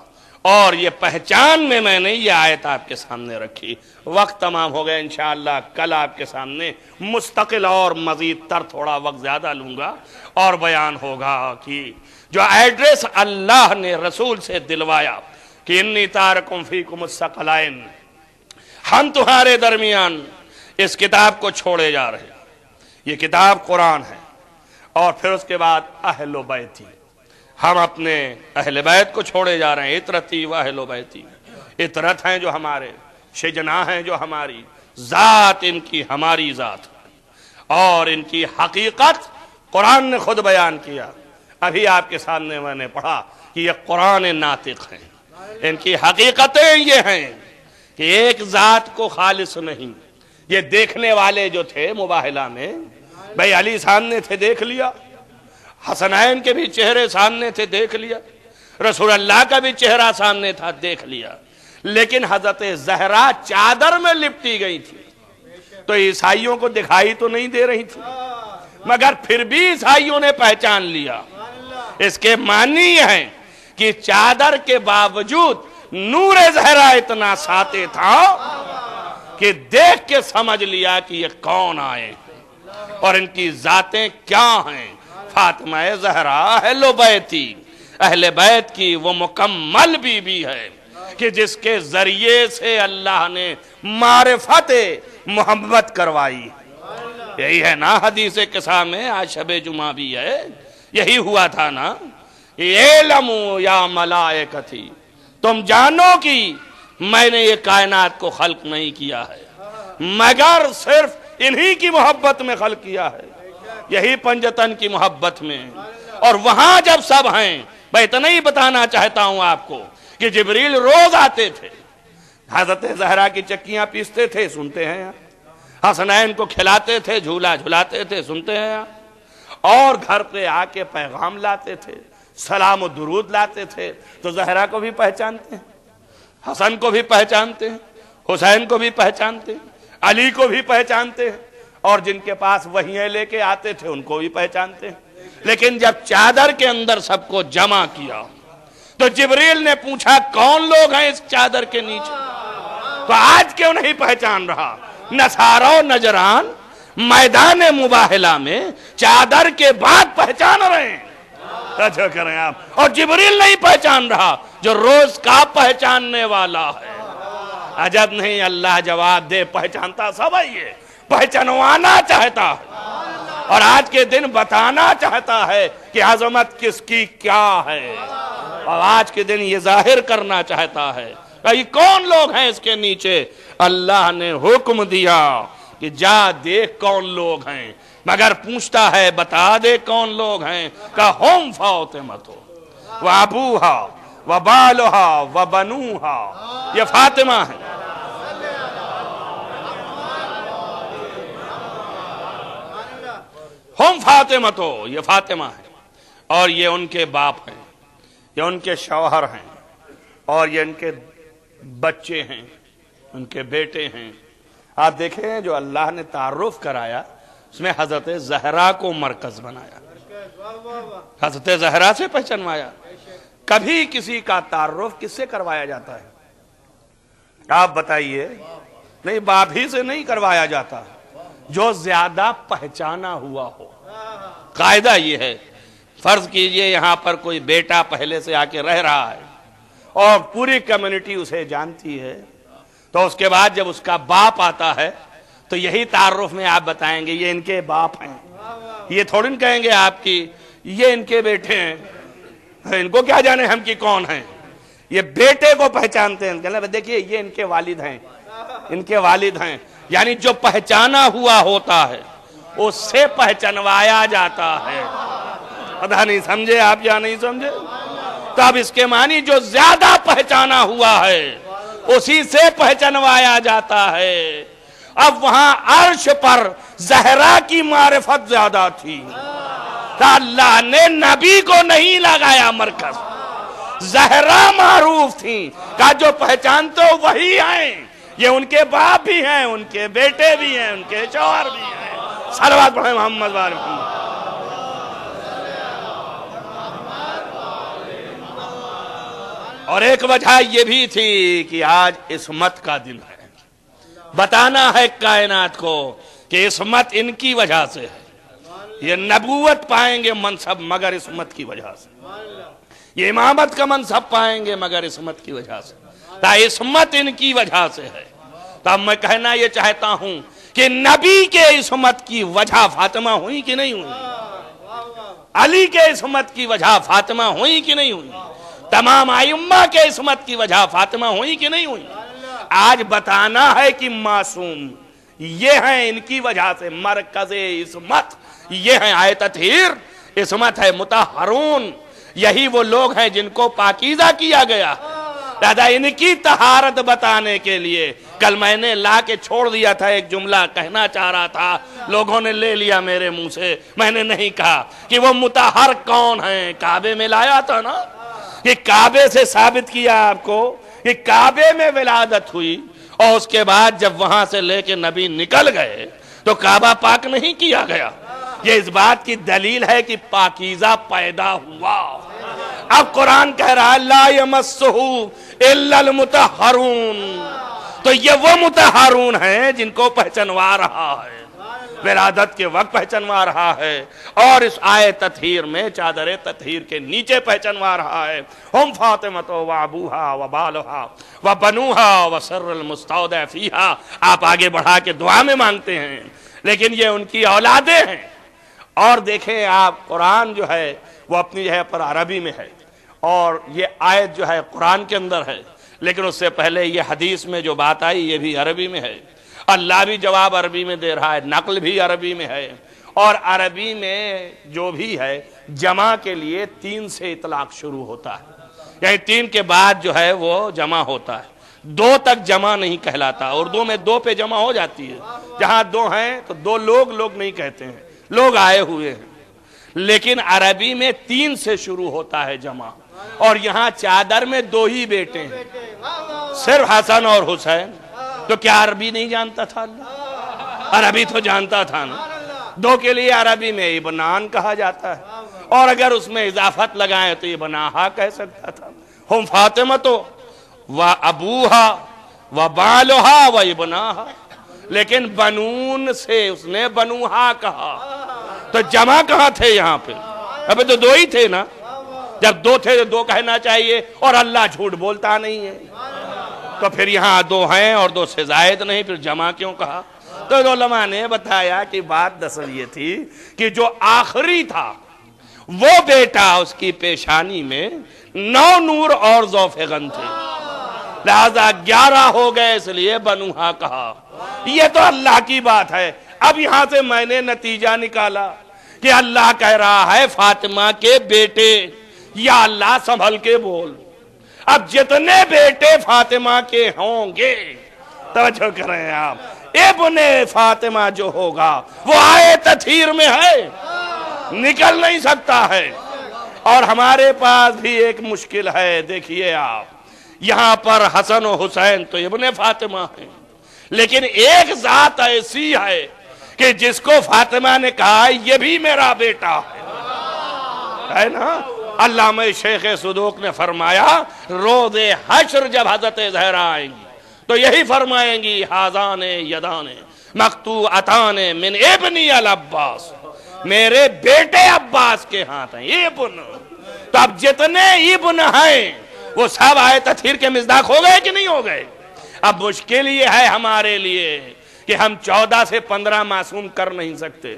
اور یہ پہچان میں نے یہ آیت آپ کے سامنے رکھی. وقت تمام ہو گیا، انشاءاللہ کل آپ کے سامنے مستقل اور مزید تر تھوڑا وقت زیادہ لوں گا اور بیان ہوگا کہ جو ایڈریس اللہ نے رسول سے دلوایا کہ انی تارکم فیکم الثقلین، ہم تمہارے درمیان اس کتاب کو چھوڑے جا رہے. یہ کتاب قرآن ہے، اور پھر اس کے بعد اہل بیتی، ہم اپنے اہل بیت کو چھوڑے جا رہے ہیں. اطرتی و اہل بیتی، اطرت ہیں جو ہمارے، شجنا ہیں جو ہماری، ذات ان کی ہماری ذات، اور ان کی حقیقت قرآن نے خود بیان کیا. ابھی آپ کے سامنے میں نے پڑھا کہ یہ قرآن ناطق ہیں. ان کی حقیقتیں یہ ہیں کہ ایک ذات کو خالص نہیں. یہ دیکھنے والے جو تھے مباہلہ میں، بھئی علی سامنے تھے دیکھ لیا، حسنین کے بھی چہرے سامنے تھے دیکھ لیا، رسول اللہ کا بھی چہرہ سامنے تھا دیکھ لیا، لیکن حضرت زہرا چادر میں لپٹی گئی تھی تو عیسائیوں کو دکھائی تو نہیں دے رہی تھی، مگر پھر بھی عیسائیوں نے پہچان لیا. اس کے معنی یہ ہیں کہ چادر کے باوجود نور زہرا اتنا ساطع تھا کہ دیکھ کے سمجھ لیا کہ یہ کون آئے اور ان کی ذاتیں کیا ہیں. فاطمہ زہرا اہل بیتی، اہل بیت کی وہ مکمل بی ہے کہ جس کے ذریعے سے اللہ نے معرفت محبت کروائی. یہی ہے نا حدیث قصہ میں، آج شب جمعہ بھی ہے، یہی ہوا تھا نا. اعلموا یا ملائکتی، تم جانو کہ میں نے یہ کائنات کو خلق نہیں کیا ہے مگر صرف انہی کی محبت میں خلق کیا ہے، یہی پنجتن کی محبت میں. اور وہاں جب سب ہیں، میں اتنا ہی بتانا چاہتا ہوں آپ کو کہ جبریل روز آتے تھے، حضرت زہرا کی چکیاں پیستے تھے، سنتے ہیں آپ، حسنین کو کھلاتے تھے، جھولا جھلاتے تھے، سنتے ہیں آپ، اور گھر پہ آ کے پیغام لاتے تھے، سلام و درود لاتے تھے. تو زہرا کو بھی پہچانتے ہیں، حسن کو بھی پہچانتے ہیں، حسین کو بھی پہچانتے ہیں، علی کو بھی پہچانتے ہیں، اور جن کے پاس وحییں لے کے آتے تھے ان کو بھی پہچانتے ہیں. لیکن جب چادر کے اندر سب کو جمع کیا تو جبریل نے پوچھا کون لوگ ہیں اس چادر کے نیچے؟ تو آج کیوں نہیں پہچان رہا؟ نصارہ و نجران میدان مباہلہ میں چادر کے بعد پہچان رہے ہیں۔ اچھا کریں آپ، اور جبریل نہیں پہچان رہا جو روز کا پہچاننے والا ہے۔ عجب نہیں، اللہ جواب دے، پہچانتا سب ہے، پہچانوانا چاہتا ہے، اور آج کے دن بتانا چاہتا ہے کہ عظمت کس کی کیا ہے، اور آج کے دن یہ ظاہر کرنا چاہتا ہے کہ کون لوگ ہیں اس کے نیچے۔ اللہ نے حکم دیا کہ جا دیکھ کون لوگ ہیں، مگر پوچھتا ہے بتا دے کون لوگ ہیں، کہ ہم فاطمہ و ابوہا و بالہا و بنوہا، یہ فاطمہ ہے، ہم فاطمہ تو یہ فاطمہ ہے، اور یہ ان کے باپ ہیں، یہ ان کے شوہر ہیں، اور یہ ان کے بچے ہیں، ان کے بیٹے ہیں۔ آپ دیکھیں جو اللہ نے تعارف کرایا اس میں حضرت زہرا کو مرکز بنایا، حضرت زہرا سے پہچانوایا۔ کبھی کسی کا تعارف کس سے کروایا جاتا ہے؟ آپ بتائیے، نہیں باپ ہی سے نہیں کروایا جاتا، جو زیادہ پہچانا ہوا ہو۔ قاعدہ یہ ہے، فرض کیجئے یہاں پر کوئی بیٹا پہلے سے آ کے رہ رہا ہے اور پوری کمیونٹی اسے جانتی ہے، تو اس کے بعد جب اس کا باپ آتا ہے تو یہی تعارف میں آپ بتائیں گے یہ ان کے باپ ہیں، یہ تھوڑی نہ کہیں گے آپ کی یہ ان کے بیٹے ہیں، ان کو کیا جانے ہم کی کون ہیں۔ یہ بیٹے کو پہچانتے ہیں، دیکھیے یہ ان کے والد ہیں، ان کے والد ہیں، یعنی جو پہچانا ہوا ہوتا ہے اس سے پہچانوایا جاتا ہے۔ پتہ نہیں سمجھے آپ یا نہیں سمجھے؟ تو اب اس کے معنی جو زیادہ پہچانا ہوا ہے اسی سے پہچانوایا جاتا ہے۔ اب وہاں عرش پر زہرا کی معرفت زیادہ تھی، تو اللہ نے نبی کو نہیں لگایا مرکز، زہرا معروف تھی، کہا جو پہچانتے ہو وہی ہیں، یہ ان کے باپ بھی ہیں، ان کے بیٹے بھی ہیں، ان کے شوہر بھی ہیں۔ صلوات پڑھیں محمد و آل محمد۔ اور ایک وجہ یہ بھی تھی کہ آج عصمت کا دن ہے، بتانا ہے کائنات کو کہ عصمت ان کی وجہ سے ہے، یہ نبوت پائیں گے منصب مگر عصمت کی وجہ سے، یہ امامت کا منصب پائیں گے مگر عصمت کی وجہ سے، تا عصمت ان کی وجہ سے ہے۔ تو اب میں کہنا یہ چاہتا ہوں کہ نبی کے عصمت کی وجہ فاطمہ ہوئی کہ نہیں ہوئی؟ علی کے عصمت کی وجہ فاطمہ ہوئی کہ نہیں ہوئی؟ تمام ائمہ کے عصمت کی وجہ فاطمہ ہوئی کہ نہیں ہوئی؟ آج بتانا ہے کہ معصوم یہ ہیں، ان کی وجہ سے مرکز عصمت یہ ہیں، آیت تطہیر عصمت ہے، مطہرون یہی وہ لوگ ہیں جن کو پاکیزہ کیا گیا۔ دادا ان کی طہارت بتانے کے لیے کل میں نے لا کے چھوڑ دیا تھا، ایک جملہ کہنا چاہ رہا تھا، لوگوں نے لے لیا میرے منہ سے، میں نے نہیں کہا کہ وہ مطہر کون ہیں۔ کعبے میں لایا تھا نا، کہ کعبے سے ثابت کیا آپ کو کہ کعبے میں ولادت ہوئی، اور اس کے بعد جب وہاں سے لے کے نبی نکل گئے تو کعبہ پاک نہیں کیا گیا۔ یہ اس بات کی دلیل ہے کہ پاکیزہ پیدا ہوا۔ اب قرآن کہہ رہا ہے لا یمسہ الا المطہرون، تو یہ وہ مطہرون ہیں جن کو پہچانوا رہا ہے، ولادت کے وقت پہچانوا رہا ہے، اور اس آیت تطہیر میں چادر تطہیر کے نیچے پہچانوا رہا ہے۔ ہم فاطمہ و ابوہا و بالہا و بنوہا و سر المستودع فیہا، آپ آگے بڑھا کے دعا میں مانگتے ہیں، لیکن یہ ان کی اولادیں ہیں۔ اور دیکھیں آپ قرآن جو ہے وہ اپنی جگہ پر عربی میں ہے، اور یہ آیت جو ہے قرآن کے اندر ہے، لیکن اس سے پہلے یہ حدیث میں جو بات آئی یہ بھی عربی میں ہے، اللہ بھی جواب عربی میں دے رہا ہے، نقل بھی عربی میں ہے، اور عربی میں جو بھی ہے جمع کے لیے 3 سے اطلاق شروع ہوتا ہے، یعنی 3 کے بعد جو ہے وہ جمع ہوتا ہے، 2 تک جمع نہیں کہلاتا۔ اردو میں 2 پہ جمع ہو جاتی ہے، جہاں 2 ہیں تو 2 لوگ نہیں کہتے ہیں، لوگ آئے ہوئے ہیں، لیکن عربی میں 3 سے شروع ہوتا ہے جمع، اور یہاں چادر میں 2 ہی بیٹے ہیں، صرف حسن اور حسین۔ تو کیا عربی نہیں جانتا تھا اللہ؟ عربی تو جانتا تھا نا۔ 2 کے لیے عربی میں ابنان کہا جاتا ہے، اور اگر اس میں اضافت لگائیں تو ابناہا کہہ سکتا تھا، ہم فاطمہ و ابوہا و بالہا و ابناہا، لیکن بنون سے اس نے بنوہا کہا، تو جمع کہاں تھے یہاں پہ؟ ابھی تو دو ہی تھے نا، جب دو تھے تو دو کہنا چاہیے، اور اللہ جھوٹ بولتا نہیں ہے، تو پھر یہاں دو ہیں اور دو سے زائد نہیں، پھر جمع کیوں کہا؟ تو علماء نے بتایا کہ بات دراصل یہ تھی کہ جو آخری تھا وہ بیٹا، اس کی پیشانی میں 9 نور اور ذوفغن تھے، لہذا 11 ہو گئے، اس لیے بنوہا کہا۔ یہ تو اللہ کی بات ہے۔ اب یہاں سے میں نے نتیجہ نکالا کہ اللہ کہہ رہا ہے فاطمہ کے بیٹے، یا اللہ سنبھل کے بول، اب جتنے بیٹے فاطمہ کے ہوں گے، توجہ کریں آپ، ابن فاطمہ جو ہوگا وہ آئے تطہیر میں ہے، نکل نہیں سکتا ہے۔ اور ہمارے پاس بھی ایک مشکل ہے، دیکھیے آپ، یہاں پر حسن و حسین تو ابن فاطمہ ہیں، لیکن ایک ذات ایسی ہے کہ جس کو فاطمہ نے کہا یہ بھی میرا بیٹا ہے نا۔ علامہ شیخ صدوق نے فرمایا روز حشر جب حضرت زہرا آئیں گی تو یہی فرمائیں گی ہاذان یدان مقطوعتان من ابنی العباس، میرے بیٹے عباس کے ہاتھ ہیں ابن۔ تو اب جتنے ابن ہیں وہ سب آئے تطہیر کے مصداق ہو گئے کہ نہیں ہو گئے؟ اب مشکل یہ ہے ہمارے لیے کہ ہم 14 سے 15 معصوم کر نہیں سکتے،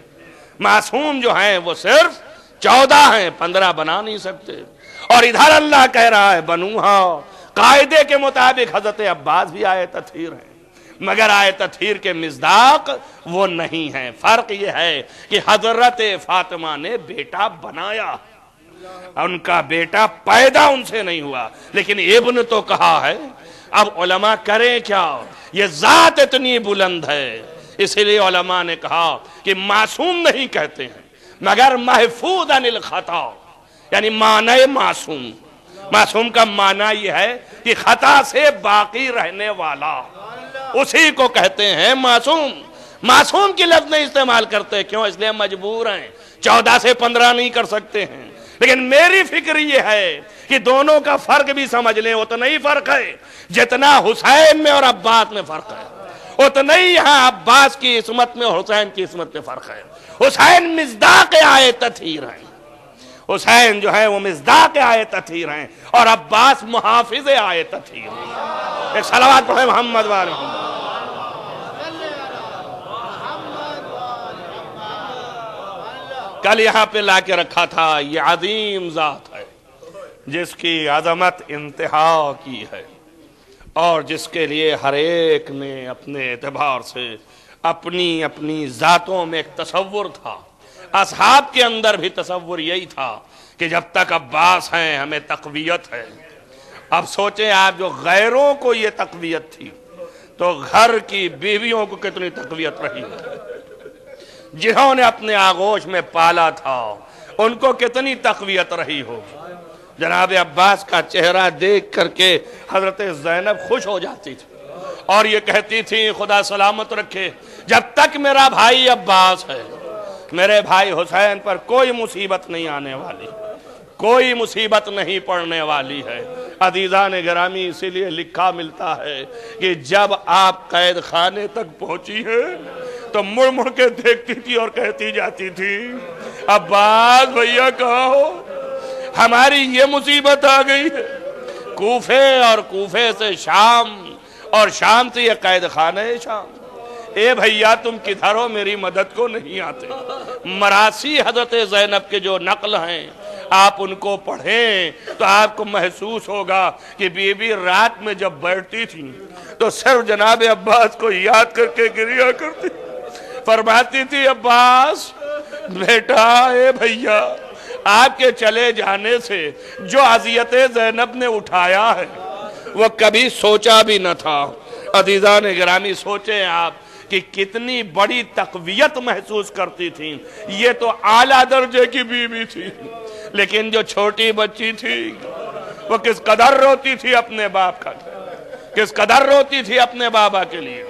معصوم جو ہیں وہ صرف 14 ہیں، 15 بنا نہیں سکتے۔ اور ادھر اللہ کہہ رہا ہے بنوہا، قاعدے کے مطابق حضرت عباس بھی آئے تطہیر ہیں، مگر آئے تطہیر کے مصداق وہ نہیں ہیں۔ فرق یہ ہے کہ حضرت فاطمہ نے بیٹا بنایا، ان کا بیٹا پیدا ان سے نہیں ہوا، لیکن ابن تو کہا ہے۔ اب علماء کریں کیا؟ یہ ذات اتنی بلند ہے، اس لیے علماء نے کہا کہ معصوم نہیں کہتے ہیں مگر محفوظ عن الخطا، یعنی معنی معصوم۔ معصوم کا معنی یہ ہے کہ خطا سے باقی رہنے والا، اسی کو کہتے ہیں معصوم۔ معصوم کی لفظ نہیں استعمال کرتے، کیوں؟ اس لیے مجبور ہیں، 14 سے 15 نہیں کر سکتے ہیں۔ لیکن میری فکر یہ ہے کہ دونوں کا فرق بھی سمجھ لیں، اتنا ہی فرق ہے جتنا حسین میں اور عباس میں فرق ہے، اتنا ہی یہاں عباس کی عصمت میں اور حسین کی عصمت میں فرق ہے۔ حسین مصداق آئے تطہیر ہیں، حسین جو ہے وہ مصداق آئے تطہیر ہیں، اور عباس محافظ آئے تطہیر ہیں۔ ایک صلوات پڑھیں محمد وآل محمد۔ کل یہاں پہ لا کے رکھا تھا، یہ عظیم ذات ہے جس کی عظمت انتہا کی ہے، اور جس کے لیے ہر ایک نے اپنے اعتبار سے اپنی اپنی ذاتوں میں ایک تصور تھا۔ اصحاب کے اندر بھی تصور یہی تھا کہ جب تک عباس ہیں ہمیں تقویت ہے۔ اب سوچیں آپ، جو غیروں کو یہ تقویت تھی تو گھر کی بیویوں کو کتنی تقویت رہی، جنہوں نے اپنے آغوش میں پالا تھا ان کو کتنی تقویت رہی ہوگی۔ جناب عباس کا چہرہ دیکھ کر کے حضرت زینب خوش ہو جاتی تھی اور یہ کہتی تھی خدا سلامت رکھے، جب تک میرا بھائی عباس ہے میرے بھائی حسین پر کوئی مصیبت نہیں آنے والی، کوئی مصیبت نہیں پڑنے والی ہے۔ عزیزان گرامی، اسی لیے لکھا ملتا ہے کہ جب آپ قید خانے تک پہنچی ہے تو مڑ مڑ کے دیکھتی تھی اور کہتی جاتی تھی عباس بھیا کہاں ہو، ہماری یہ مصیبت آ گئی ہے۔ کوفے اور کوفے سے شام اور شام سے یہ قید خانہ شام، اے بھیا تم کدھر ہو، میری مدد کو نہیں آتے۔ مراسی حضرت زینب کے جو نقل ہیں آپ ان کو پڑھیں تو آپ کو محسوس ہوگا کہ بی بی رات میں جب بیٹھتی تھی تو صرف جناب عباس کو یاد کر کے گریا کرتی، فرماتی تھی عباس بیٹا، اے بھیا آپ کے چلے جانے سے جو اذیت زینب نے اٹھایا ہے وہ کبھی سوچا بھی نہ تھا۔ عزیزان گرامی، سوچیں آپ کہ کتنی بڑی تقویت محسوس کرتی تھی۔ یہ تو اعلیٰ درجے کی بیوی تھی، لیکن جو چھوٹی بچی تھی وہ کس قدر روتی تھی اپنے باپ کا، کس قدر روتی تھی اپنے بابا کے لیے۔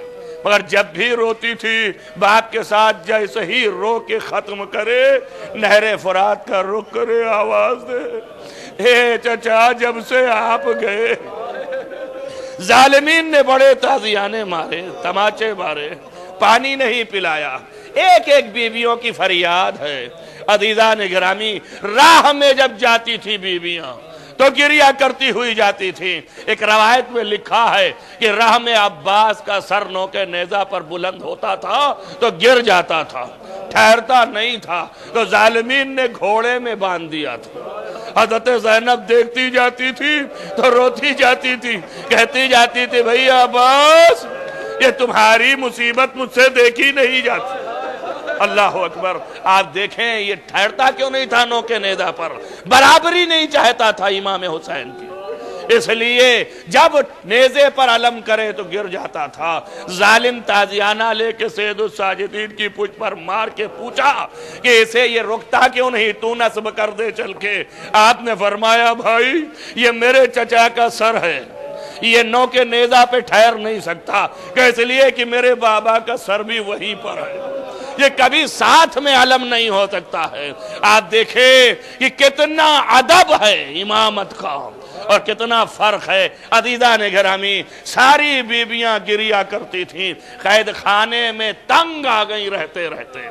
مگر جب بھی روتی تھی باپ کے ساتھ جیسے ہی رو کے ختم کرے نہر فرات کا رخ کرے آواز دے، اے چچا جب سے آپ گئے ظالمین نے بڑے تازیانے مارے، تماچے مارے، پانی نہیں پلایا۔ ایک ایک بیویوں کی فریاد ہے۔ عزیزان گرامی، راہ میں جب جاتی تھی بیویاں تو گریہ کرتی ہوئی جاتی تھی۔ ایک روایت میں لکھا ہے کہ راہ میں عباس کا سر نوکے نیزہ پر بلند ہوتا تھا تو گر جاتا تھا، ٹھہرتا نہیں تھا، تو ظالمین نے گھوڑے میں باندھ دیا تھا۔ حضرت زینب دیکھتی جاتی تھی تو روتی جاتی تھی، کہتی جاتی تھی بھئی عباس یہ تمہاری مصیبت مجھ سے دیکھی نہیں جاتی۔ اللہ اکبر۔ آپ دیکھیں یہ ٹھہرتا کیوں نہیں تھا نوکے نیزہ پر، برابری نہیں چاہتا تھا امام حسین کی، اس لیے جب نیزے پر علم کرے تو گر جاتا تھا۔ ظالم تازیانہ لے کے سید الساجدین کی پشت پر مار کے پوچھا کہ اسے یہ رکتا کیوں نہیں، تو نصب کر دے چل کے۔ آپ نے فرمایا بھائی یہ میرے چچا کا سر ہے، یہ نوکے نیزہ پہ ٹھہر نہیں سکتا، کہ اس لیے کہ میرے بابا کا سر بھی وہیں پر ہے، یہ کبھی ساتھ میں علم نہیں ہو سکتا ہے۔ آپ دیکھیں کہ کتنا ادب ہے امامت کا اور کتنا فرق ہے۔ عزیزان گرامی، ساری بیویاں گریہ کرتی تھیں، قید خانے میں تنگ آ گئی رہتے رہتے،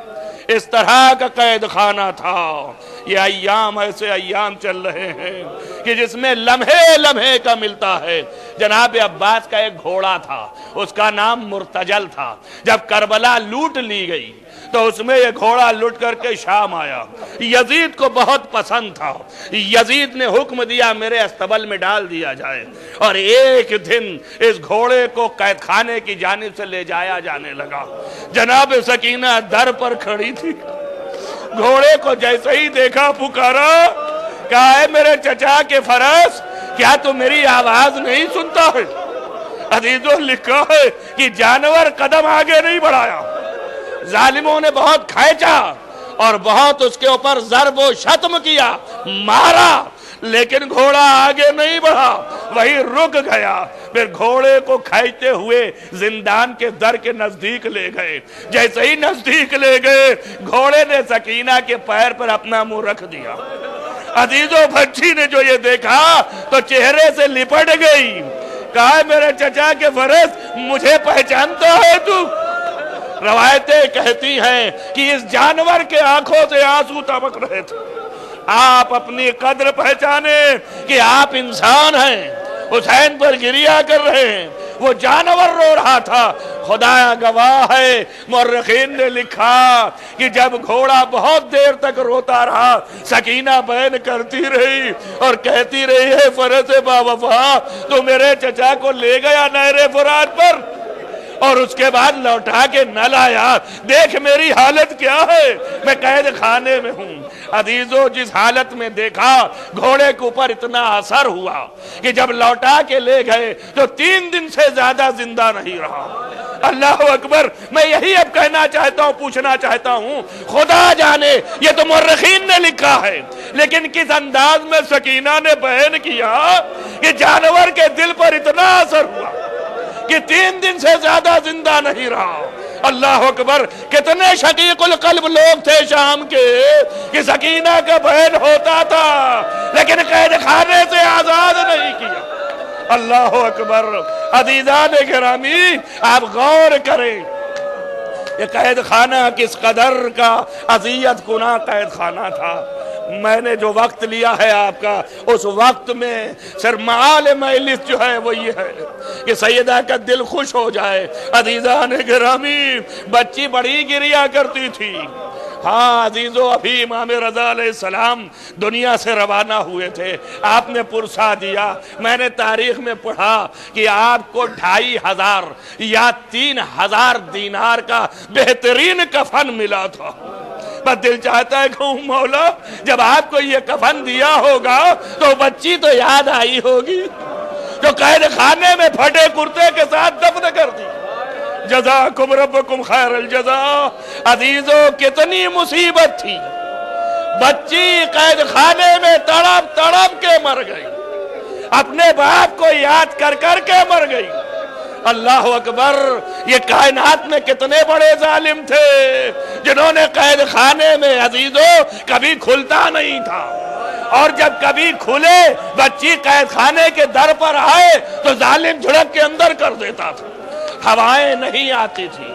اس طرح کا قید خانہ تھا۔ یہ ایام ایسے ایام چل رہے ہیں کہ جس میں لمحے لمحے کا ملتا ہے۔ جناب عباس کا ایک گھوڑا تھا، اس کا نام مرتجل تھا۔ جب کربلا لوٹ لی گئی تو اس میں یہ گھوڑا لٹ کر کے شام آیا۔ یزید کو بہت پسند تھا، یزید نے حکم دیا میرے استبل میں ڈال دیا جائے، اور ایک دن اس گھوڑے کو قید خانے کی جانب سے لے جایا جانے لگا۔ جناب سکینہ در پر کھڑی تھی، گھوڑے کو جیسے ہی دیکھا پکارا، کہا ہے میرے چچا کے فرس کیا تو میری آواز نہیں سنتا ہے؟ عزیزوں لکھا ہے کہ جانور قدم آگے نہیں بڑھایا، ظالموں نے بہت کھینچا اور بہت اس کے اوپر ضرب و شتم کیا، مارا، لیکن گھوڑا آگے نہیں بڑھا، وہی رک گیا۔ پھر گھوڑے کو کھینچتے ہوئے زندان کے در کے نزدیک لے گئے۔ جیسے ہی نزدیک لے گئے گھوڑے نے سکینہ کے پیر پر اپنا منہ رکھ دیا۔ عزیزوں بچی نے جو یہ دیکھا تو چہرے سے لپٹ گئی، کہا میرے چچا کے فرس مجھے پہچانتا ہے تو؟ روایتیں کہتی ہیں کہ اس جانور کے آنکھوں سے آنسو ٹپک رہے تھے۔ آپ اپنی قدر پہچانے کہ آپ انسان ہیں، حسین پر گریہ کر رہے ہیں، وہ جانور رو رہا تھا۔ خدایا گواہ ہے، مورخین نے لکھا کہ جب گھوڑا بہت دیر تک روتا رہا، سکینہ بیان کرتی رہی اور کہتی رہی ہے فرس با وفا تو میرے چچا کو لے گیا نہر فرات پر اور اس کے بعد لوٹا کے نہ لایا، دیکھ میری حالت کیا ہے، میں قید خانے میں ہوں۔ عزیزو جس حالت میں دیکھا گھوڑے کے اوپر اتنا اثر ہوا کہ جب لوٹا کے لے گئے تو 3 دن سے زیادہ زندہ نہیں رہا۔ اللہ اکبر۔ میں یہی اب کہنا چاہتا ہوں، پوچھنا چاہتا ہوں، خدا جانے یہ تو مورخین نے لکھا ہے، لیکن کس انداز میں سکینہ نے بیان کیا کہ جانور کے دل پر اتنا اثر ہوا کہ 3 دن سے زیادہ زندہ نہیں رہا۔ اللہ اکبر۔ کتنے شقیق القلب لوگ تھے شام کے کہ سکینہ کا بیان ہوتا تھا لیکن قید خانے سے آزاد نہیں کیا۔ اللہ اکبر۔ عزیزان گرامی آپ غور کریں یہ قید خانہ کس قدر کا اذیت کناں قید خانہ تھا۔ میں نے جو وقت لیا ہے آپ کا، اس وقت میں صرف معال مجلس جو ہے وہ یہ ہے کہ سیدہ کا دل خوش ہو جائے۔ عزیزان گرامی بچی بڑی گریہ کرتی تھی۔ ہاں عزیزو، ابھی امام رضا علیہ السلام دنیا سے روانہ ہوئے تھے، آپ نے پرسا دیا۔ میں نے تاریخ میں پڑھا کہ آپ کو 2500 یا 3000 دینار کا بہترین کفن ملا تھا۔ بس دل چاہتا ہے کہ مولا جب آپ کو یہ کفن دیا ہوگا تو بچی تو یاد آئی ہوگی جو قید خانے میں پھٹے کرتے کے ساتھ دفن کر دی۔ جزاکم ربکم خیر الجزا۔ عزیزو کتنی مصیبت تھی، بچی قید خانے میں تڑپ تڑپ کے مر گئی، اپنے باپ کو یاد کر کر کے مر گئی۔ اللہ اکبر، یہ کائنات میں کتنے بڑے ظالم تھے جنہوں نے قید خانے میں عزیزو کبھی کھلتا نہیں تھا، اور جب کبھی کھلے بچی قید خانے کے در پر آئے تو ظالم جھڑک کے اندر کر دیتا تھا۔ ہوائیں نہیں آتی تھی،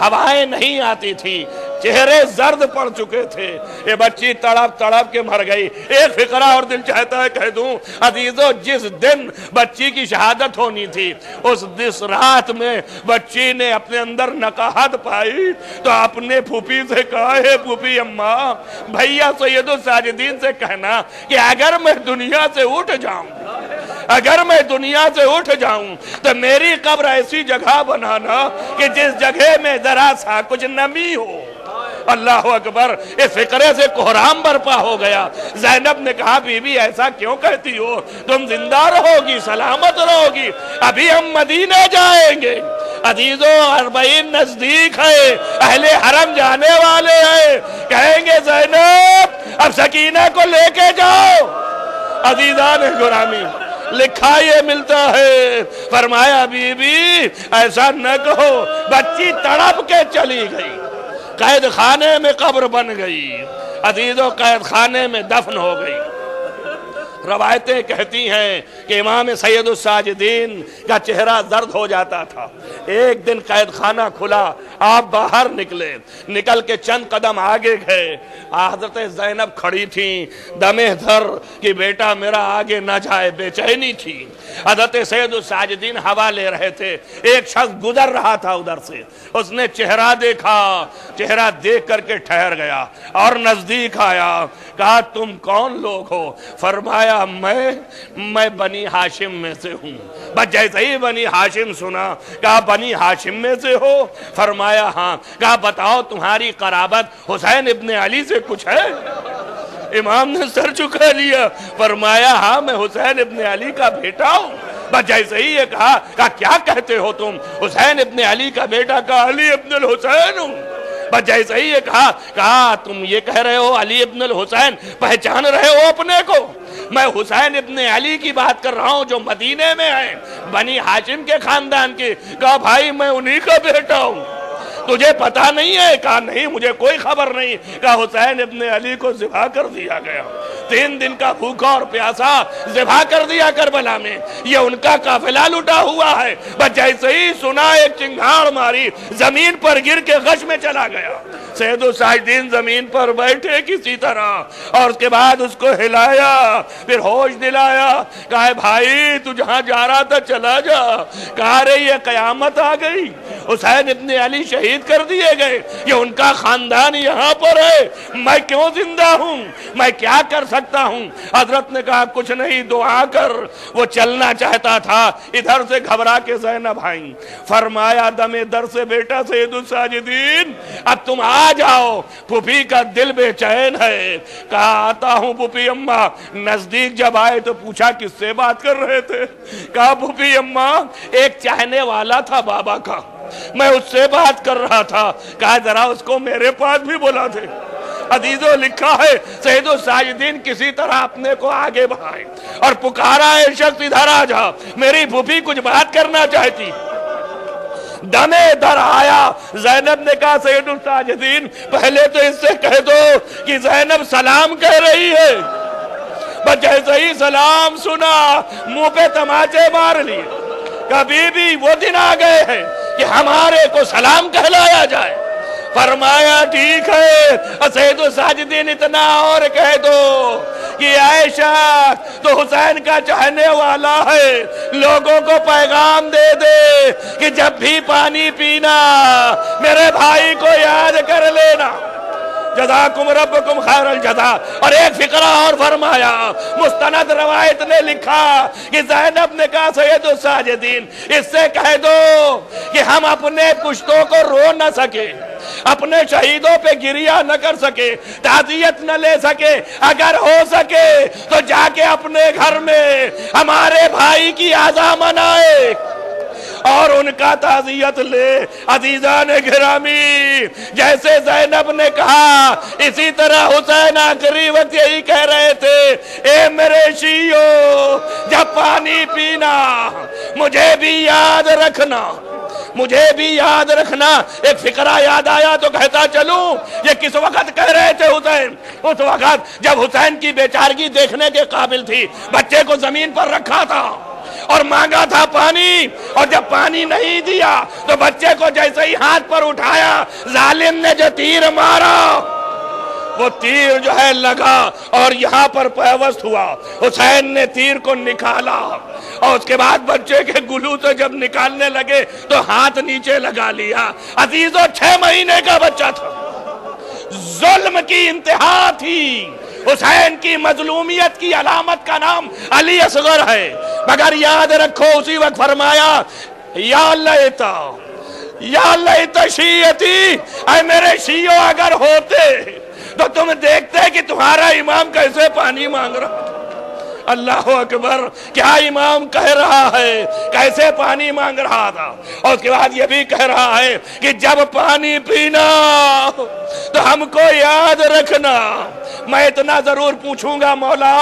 ہوائیں نہیں آتی تھی، چہرے زرد پڑ چکے تھے، یہ بچی تڑپ تڑپ کے مر گئی۔ ایک فقرہ اور دل چاہتا ہے کہہ دوں عزیزو، جس دن بچی کی شہادت ہونی تھی اس رات میں بچی نے اپنے اندر نقاہت پائی تو اپنے پھوپھی سے کہا ہے پھوپھی اماں، بھیا سید الساجدین سے کہنا کہ اگر میں دنیا سے اٹھ جاؤں، اگر میں دنیا سے اٹھ جاؤں تو میری قبر ایسی جگہ بنانا کہ جس جگہ میں ذرا سا کچھ نمی ہو۔ اللہ اکبر، اس فقرے سے کوہرام برپا ہو گیا۔ زینب نے کہا بی بی ایسا کیوں کہتی ہو، تم زندہ رہو گی، سلامت رہو گی، ابھی ہم مدینے جائیں گے۔ عزیزو 40 نزدیک ہے، اہل حرم جانے والے ہیں، کہیں گے زینب اب سکینہ کو لے کے جاؤ۔ عزیزان گرامی، لکھا یہ ملتا ہے، فرمایا بی بی ایسا نہ کہو، بچی تڑپ کے چلی گئی، قید خانے میں قبر بن گئی، عزیزو قید خانے میں دفن ہو گئی۔ روایتیں کہتی ہیں کہ امام سید الساجدین کا چہرہ زرد ہو جاتا تھا۔ ایک دن قید خانہ کھلا، آپ باہر نکلے، نکل کے چند قدم آگے گئے، حضرت زینب کھڑی تھیں، دمے دھر کہ بیٹا میرا آگے نہ جائے، بے چینی تھی۔ حضرت سید الساجدین ہوا لے رہے تھے، ایک شخص گزر رہا تھا ادھر سے، اس نے چہرہ دیکھا، چہرہ دیکھ کر کے ٹھہر گیا اور نزدیک آیا، کہا تم کون لوگ ہو؟ فرمایا میں بنی ہاشم میں سے ہوں۔ بس جیسے ہی بنی ہاشم سنا، کہا بنی ہاشم میں سے ہو؟ فرمایا ہاں۔ کہا بتاؤ تمہاری قرابت حسین ابن علی سے کچھ ہے؟ امام نے سر جھکا لیا، فرمایا ہاں میں حسین ابن علی کا بیٹا ہوں۔ بس جیسے ہی یہ کہا کیا کہتے ہو تم؟ حسین ابن علی کا بیٹا، کہا علی ابن الحسین ہوں۔ بس جیسے ہی یہ کہا تم یہ کہہ رہے ہو علی ابن الحسین، پہچان رہے ہو اپنے کو؟ میں حسین ابن علی کی بات کر رہا ہوں جو مدینے میں ہیں، بنی ہاشم کے خاندان کی۔ کہا بھائی میں انہی کا بیٹا ہوں، تجھے پتا نہیں ہے؟ کہا نہیں مجھے کوئی خبر نہیں۔ کہا حسین ابن علی کو ذبح کر دیا گیا، 3 دن کا بھوکا اور پیاسا ذبح کر دیا کربلا میں، یہ ان کا قافلہ لٹا ہوا ہے۔ بس جیسے ہی سنا ایک چنگھاڑ ماری، زمین پر گر کے غش میں چلا گیا۔ سید الساجدین زمین پر بیٹھے کسی طرح، اور اس کے بعد اس کو ہلایا، پھر ہوش دلایا، کہا بھائی تو جہاں جا رہا تھا چلا جا۔ کہا رہے یہ قیامت آ گئی، حسین ابن علی شہید کر دیے گئے، یہ ان کا خاندان یہاں پر ہے، میں کیوں زندہ ہوں، میں کیا کر سکتا ہوں؟ حضرت نے کہا کچھ نہیں، دعا کر۔ وہ چلنا چاہتا تھا، ادھر سے گھبرا کے زینب آئیں، فرمایا دم در سے بیٹا سید الساجدین اب تم آ جاؤ، پھوپھی کا دل بے چین ہے۔ کہا آتا ہوں پھوپھی اماں۔ نزدیک جب آئے تو پوچھا کس سے بات کر رہے تھے؟ کہا پھوپھی اماں ایک چاہنے والا تھا بابا کا، میں اس سے بات کر رہا تھا۔ کہا ذرا اس کو میرے پاس بھی بلا دے۔ عزیزو لکھا ہے سید الساجدین کسی طرح اپنے کو آگے بڑھائے اور پکارا ہے شخص ادھر آ جا، میری پھوپھی کچھ بات کرنا چاہتی۔ دمے در آیا، زینب نے کہا سید الساجدین پہلے تو اس سے کہہ دو کہ زینب سلام کہہ رہی ہے۔ بس جیسے ہی سلام سنا منہ پہ تماچے مار لیے، کبھی بھی وہ دن آ گئے ہیں کہ ہمارے کو سلام کہلایا جائے۔ فرمایا ٹھیک ہے، سید الساجدین اتنا اور کہہ دو کہ عائشہ تو حسین کا چاہنے والا ہے، لوگوں کو پیغام دے دے کہ جب بھی پانی پینا میرے بھائی کو یاد کر لینا۔ جزاکم ربکم خیر الجزا۔ اور ایک فقرہ اور فرمایا، مستند روایت نے لکھا کہ زینب نے کہا سید الساجدین اس سے کہہ دو کہ ہم اپنے پشتوں کو رو نہ سکے، اپنے شہیدوں پہ گریہ نہ کر سکے، تعزیت نہ لے سکے، اگر ہو سکے تو جا کے اپنے گھر میں ہمارے بھائی کی عزا منائے اور ان کا تعزیت لے۔ عزیزان گرامی، جیسے زینب نے کہا اسی طرح حسین آخری وقت یہی کہہ رہے تھے اے میرے شیعو جب پانی پینا مجھے بھی یاد رکھنا، مجھے بھی یاد رکھنا۔ ایک فقرہ یاد آیا تو کہتا چلوں، یہ کس وقت کہہ رہے تھے حسین؟ اس وقت جب حسین کی بیچارگی دیکھنے کے قابل تھی، بچے کو زمین پر رکھا تھا اور مانگا تھا پانی، اور جب پانی نہیں دیا تو بچے کو جیسے ہی ہاتھ پر اٹھایا، ظالم نے جو تیر مارا وہ تیر جو ہے لگا اور یہاں پر پیوست ہوا۔ حسین نے تیر کو نکالا اور اس کے بعد بچے کے گلو سے جب نکالنے لگے تو ہاتھ نیچے لگا لیا۔ عزیزو 6 مہینے کا بچہ تھا، ظلم کی انتہا تھی۔ حسین کی مظلومیت کی علامت کا نام علی اصغر ہے، مگر یاد رکھو اسی وقت فرمایا یا لیتا یا لیتا شیعتی، اے میرے شیعوں اگر ہوتے تو تم دیکھتے کہ تمہارا امام کیسے پانی مانگ رہا تھا۔ اللہ اکبر، کیا امام کہہ رہا ہے، کیسے پانی مانگ رہا تھا۔ اور اس کے بعد یہ بھی کہہ رہا ہے کہ جب پانی پینا تو ہم کو یاد رکھنا۔ میں اتنا ضرور پوچھوں گا، مولا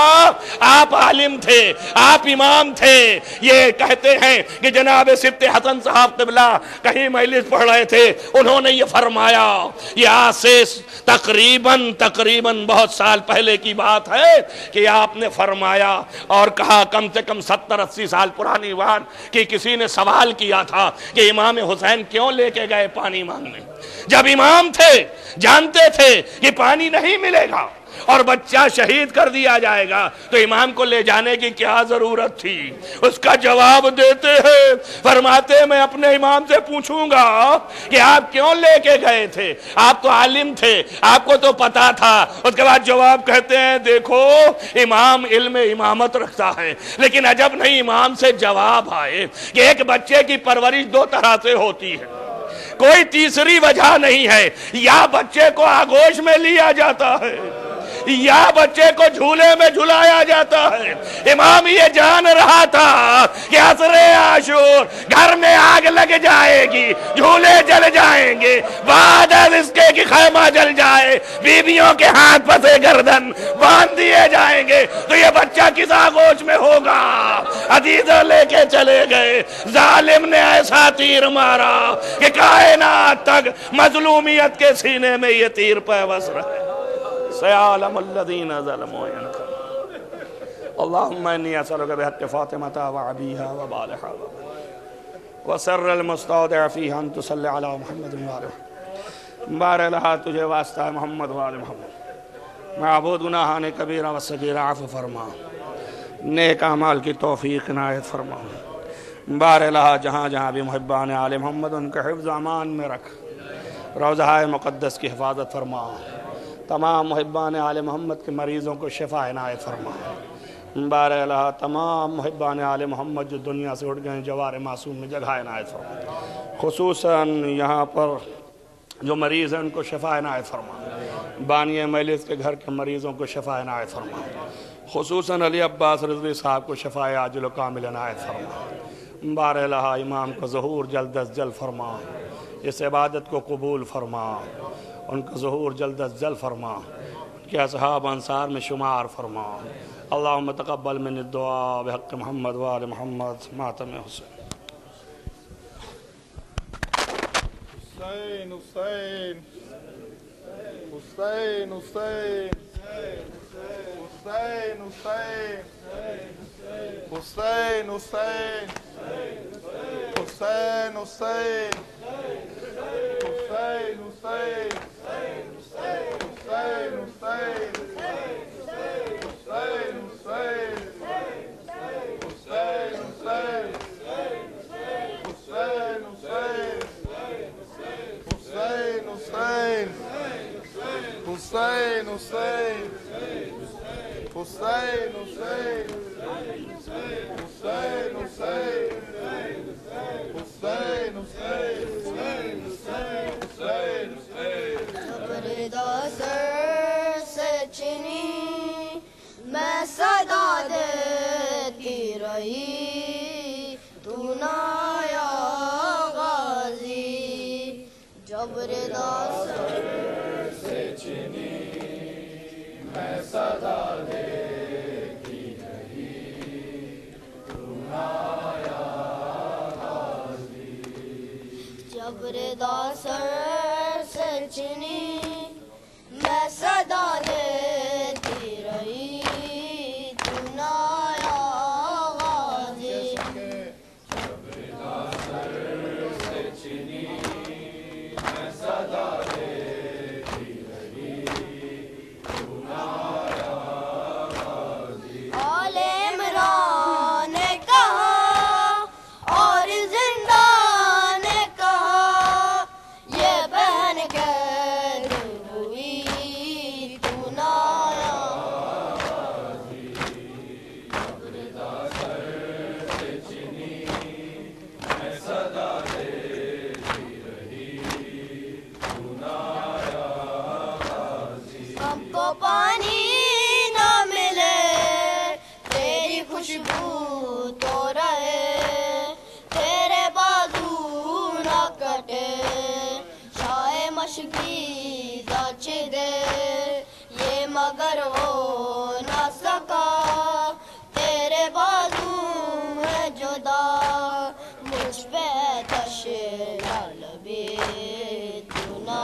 آپ عالم تھے، آپ امام تھے، یہ کہتے ہیں کہ جناب سبط حسن صاحب قبلہ کہیں مجلس پڑھ رہے تھے، انہوں نے یہ فرمایا، یہ آج سے تقریباً بہت سال پہلے کی بات ہے کہ آپ نے فرمایا اور کہا، کم سے کم 70-80 سال پرانی بات، کہ کسی نے سوال کیا تھا کہ امام حسین کیوں لے کے گئے پانی مانگنے؟ جب امام تھے، جانتے تھے کہ پانی نہیں ملے گا اور بچہ شہید کر دیا جائے گا، تو امام کو لے جانے کی کیا ضرورت تھی؟ اس کا جواب دیتے ہیں، فرماتے میں اپنے امام سے پوچھوں گا کہ آپ کیوں لے کے گئے تھے، آپ تو عالم تھے، آپ کو تو پتا تھا۔ اس کے بعد جواب کہتے ہیں، دیکھو امام علم امامت رکھتا ہے، لیکن عجب نہیں امام سے جواب آئے کہ ایک بچے کی پرورش 2 طرح سے ہوتی ہے، کوئی تیسری وجہ نہیں ہے، یا بچے کو آغوش میں لیا جاتا ہے یا بچے کو جھولے میں جھلایا جاتا ہے۔ امام یہ جان رہا تھا کہ عصر عاشور گھر میں آگ لگ جائے گی، جھولے جل جائیں گے، بعد از اس کے کہ خیمہ جل جائے، بیویوں کے ہاتھ پسے گردن باندھ دیے جائیں گے، تو یہ بچہ کس آغوش میں ہوگا؟ عزیزہ لے کے چلے گئے، ظالم نے ایسا تیر مارا کہ کائنات تک مظلومیت کے سینے میں یہ تیر پیوست رہے۔ سيعلم الذين ظلموا اللهم إني أسألك بحق فاطمة وعبيها وبالها وسر المستودع فيها أن تصلي على محمد وآله بارے لہا تجھے واسطہ محمد وآل محمد، معبود گناہان کبیرہ و صغیرہ عفو فرما، نیک اعمال کی توفیق عنایت فرما۔ بارے لہا جہاں جہاں بھی محبان آل محمد ان کے حفظ امان میں رکھ، روضہ مقدس کی حفاظت فرما، تمام محبان آل محمد کے مریضوں کو شفا عنایت فرما۔ بارے اللہ تمام محبان آل محمد جو دنیا سے اٹھ گئے جوار معصوم میں جگہ عنایت فرما، خصوصاً یہاں پر جو مریض ہیں ان کو شفا عنایت فرما۔ بانی مجلس کے گھر کے مریضوں کو شفا عنایت فرما، خصوصاً علی عباس رضوی صاحب کو شفا عاجل و کامل عنایت فرما۔ بارے اللہ امام کو ظہور جلد از جلد فرما، اس عبادت کو قبول فرما، ان کا ظہور جلد از جلد فرما، ان کے اصحاب انصار میں شمار فرما۔ اللہم تقبل من الدعاء بحق محمد وآل محمد ماتم حسین۔ حسین حسین حسین حسین حسین حسین حسین حسین حسین حسین حسین حسین حسین حسین حسین حسین حسین حسین خبردار سر سے چنی میں صدا دیتی رہی، تو نہ آیا غازی جبردار سر سے چنی میں صدا دیتی پانی نہ ملے تیری خوشبو تو رہے تیرے بازو نہ کٹے شائے مشکی دچ دے یہ مگر ہو نہ سکا تیرے بازو ہے جدا مجھ پہ تشلا لبے تو نہ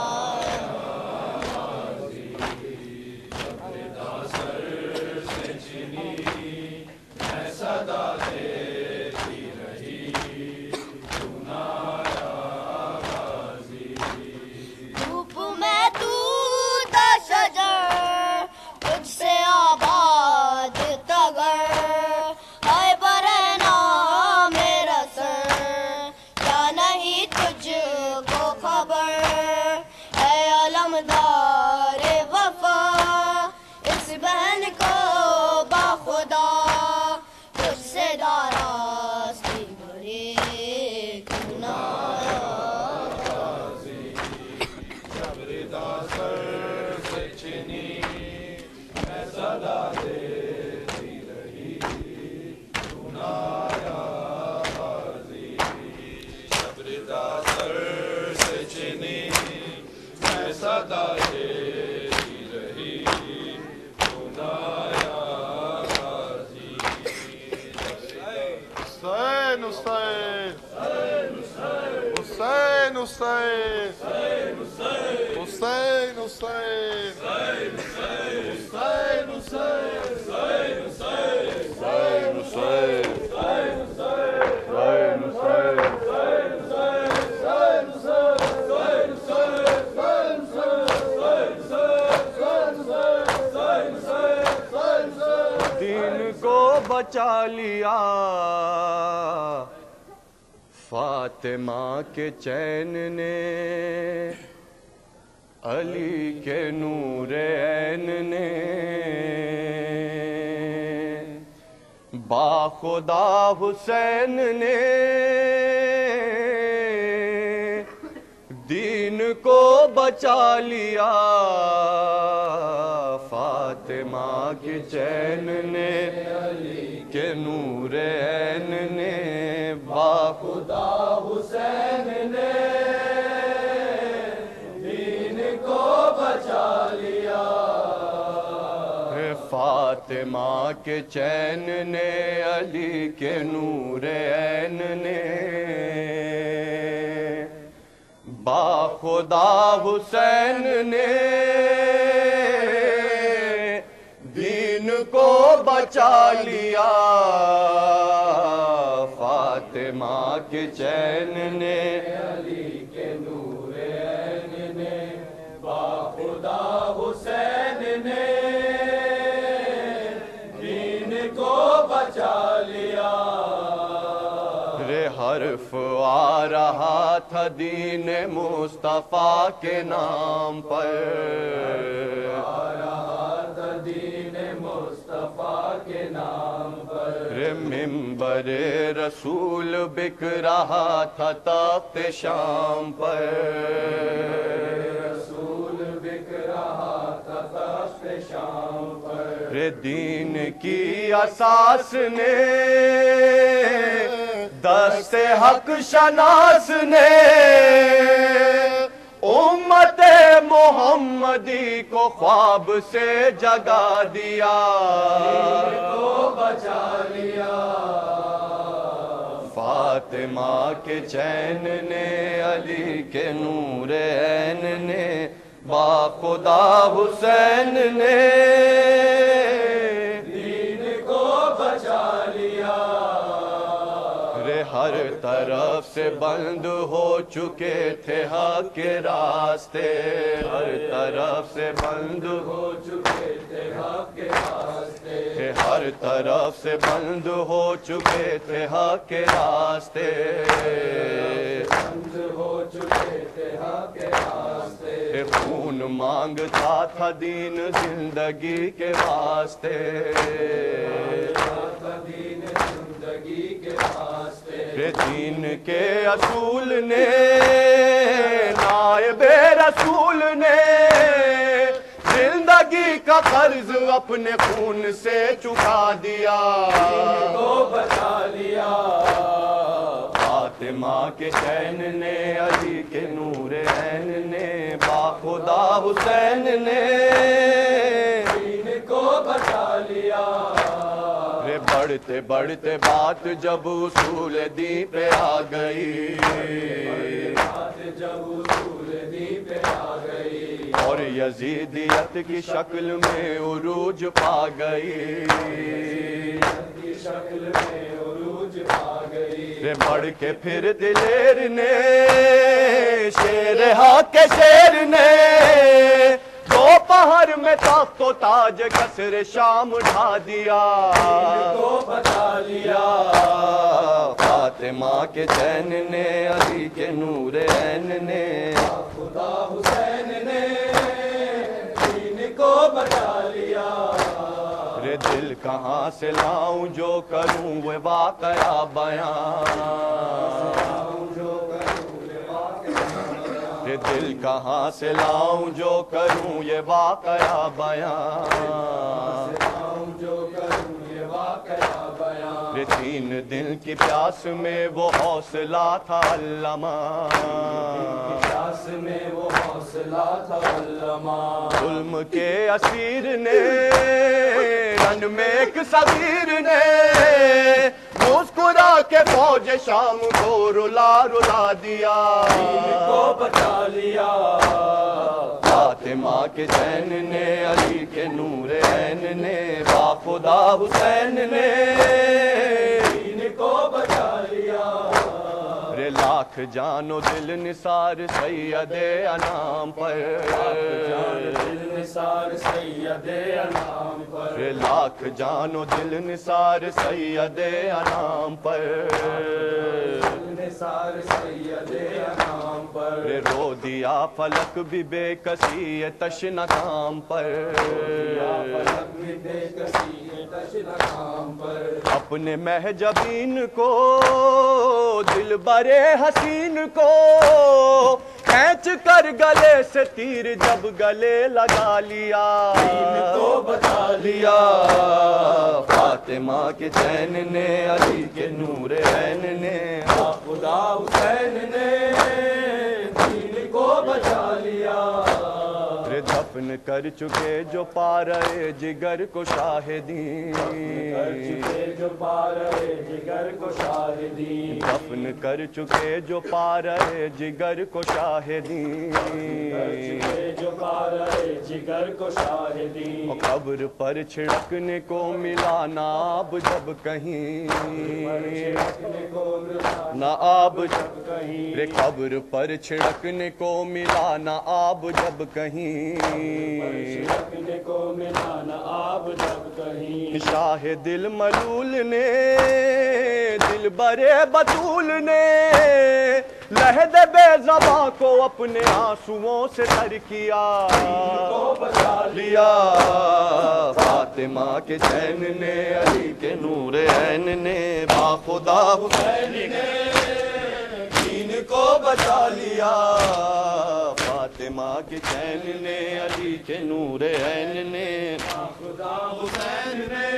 دھوپ میں تو تھا شجر تجھ سے آباد تگر ہائے برہنا میرا سر کیا نہیں تجھ کو خبر اے علمدار وفا اس بہن کو باخدا تجھ سے داراستی بھری کیوں نہ حسین حسین حسین حسین حسین دین کو بچا لیا فاطمہ کے چین نے علی کے نور عین نے باخدا حسین نے دین کو بچا لیا فاطمہ کے چین نے علی کے نور عین نے باخدا حسین نے دین کو بچا لیا فاطمہ کے چین نے علی کے نور عین نے باخدا حسین نے دین کو بچا لیا فاطمہ کے چین نے علی کے نور عین نے باخدا حسین نے دین کو بچا لیا حرف آ رہا تھا دین مصطفیٰ کے نام پر آ رہا تھا دین مصطفیٰ کے نام پر منبر رسول بک رہا تھا تخت شام پر رسول بک رہا تھا تخت شام پر دین کی اساس نے دست حق شناس نے امت محمدی کو خواب سے جگا دیا کو بچا لیا فاطمہ کے چین نے علی کے نور عین نے باخدا حسین نے دین کو بچا لیا ہر طرف سے بند ہو چکے تھے حق کے راستے ہر طرف سے بند ہو چکے تھے حق کے راستے ہر طرف سے بند ہو چکے تھے حق کے راستے بند ہو چکے تھے حق کے راستے خون مانگتا تھا دین زندگی کے واسطے دین زندگی کے واسطے دین کے اصول نے نائب رسول نے زندگی کا قرض اپنے خون سے چکا دیا، دین کو بچا لیا۔ فاطمہ کے چین نے، علی کے نور عین نے، باخدا حسین نے دین کو بچا لیا۔ رے بڑھتے بڑھتے بات جب اصول دین پہ آ گئی، بات جب اصول دین پہ آ گئی، اور یزیدیت کی شکل میں عروج پا گئی، کی شکل میں عروج پا گئی۔ رے بڑھ کے پھر دلیر نے، شیر حق کے شیر نے، دوپہر میں تخت و تاج قصر شام ڈھا دیا، کو بچا لیا۔ فاطمہ کے چین نے، علی کے نور عین نے، خدا حسین نے دین کو بچا لیا۔ رے دل کہاں سے لاؤں جو کروں وہ واقعہ بیان، رے دل کہاں سے لاؤں جو کروں یہ واقعہ بیان، جو کروں یہ واقعہ بیان۔ رے 3 دن کی پیاس میں وہ حوصلہ تھا علامہ، پیاس میں وہ حوصلہ تھا علامہ، ظلم کے اسیر نے، رن میں ایک صغیر نے، مسکرا کے فوج شام کو رلا رلا دیا، کو بچا لیا۔ فاطمہ کے چین نے، علی کے نور عین نے، باخدا حسین نے دین کو بچا لیا۔ رے لاکھ جان و دل نثار سید انام پر، دل نثار سید انام پر، رے لاکھ جان و دل نثار سید انام پر، دل نثار سید انام پر، رے رو دیا فلک بھی بے کسی تشنہ کام پر، فلک بھی بے کسی تشنہ کام پر، اپنے محجبین کو دل برے حسین کو کھینچ کر گلے سے تیر جب گلے لگا لیا، کو بچا لیا۔ فاطمہ کے چین نے، علی کے نور عین نے، خدا حسین نے دین کو بچا لیا۔ رے دفن کر چکے جو پا رہے جگر کو شاہدین، جو پا رہے جگر کو شاہدین، دفن کر چکے جو پا رہے جگر کو شاہدین، جو پا رہے جگر کو شاہدین، قبر پر چھڑکنے کو ملا نہ آب جب کہیں، نہ آب جب کہیں، رے قبر پر چھڑکنے کو ملا نہ آب جب کہیں، چھڑکنے کو ملا نہ آب جب کہیں، شاہ دل ملول نے، دل برے بطول نے، لہد بے زباں کو اپنے آنسوؤں سے تر کیا، کو بچا لیا۔ فاطمہ کے چین نے، علی کے نور عین نے، باخدا حسین نے دین کو بچا لیا، فاطمہ کے چین نے، علی کے نور عین نے، خدا حسین نے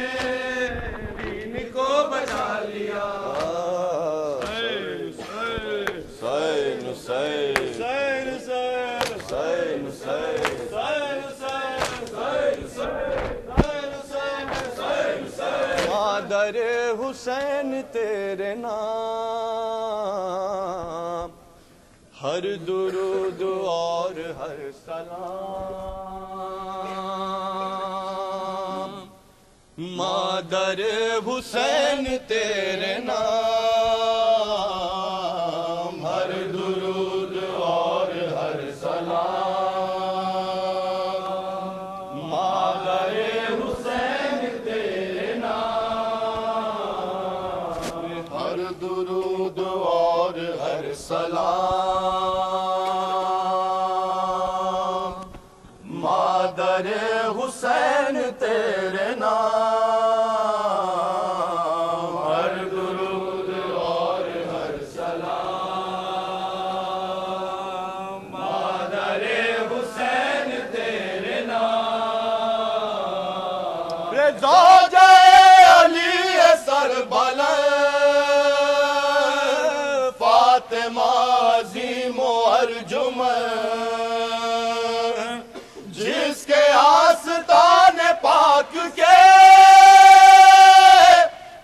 دین کو بچا لیا۔ حسین حسین حسین حسین مادر حسین تیرے نام ہر درود اور ہر سلام، مادر حسین تیرے نام ہر درود اور ہر سلام، مادر حسین تیرے نام ہر درود اور ہر سلام، مادر حسین تیرے نام ہر درود اور ہر سلام، مادر حسین تیرے نام زوج علی سر بلند فاطمہ عظیم و ارجمند جس کے آستان پاک کے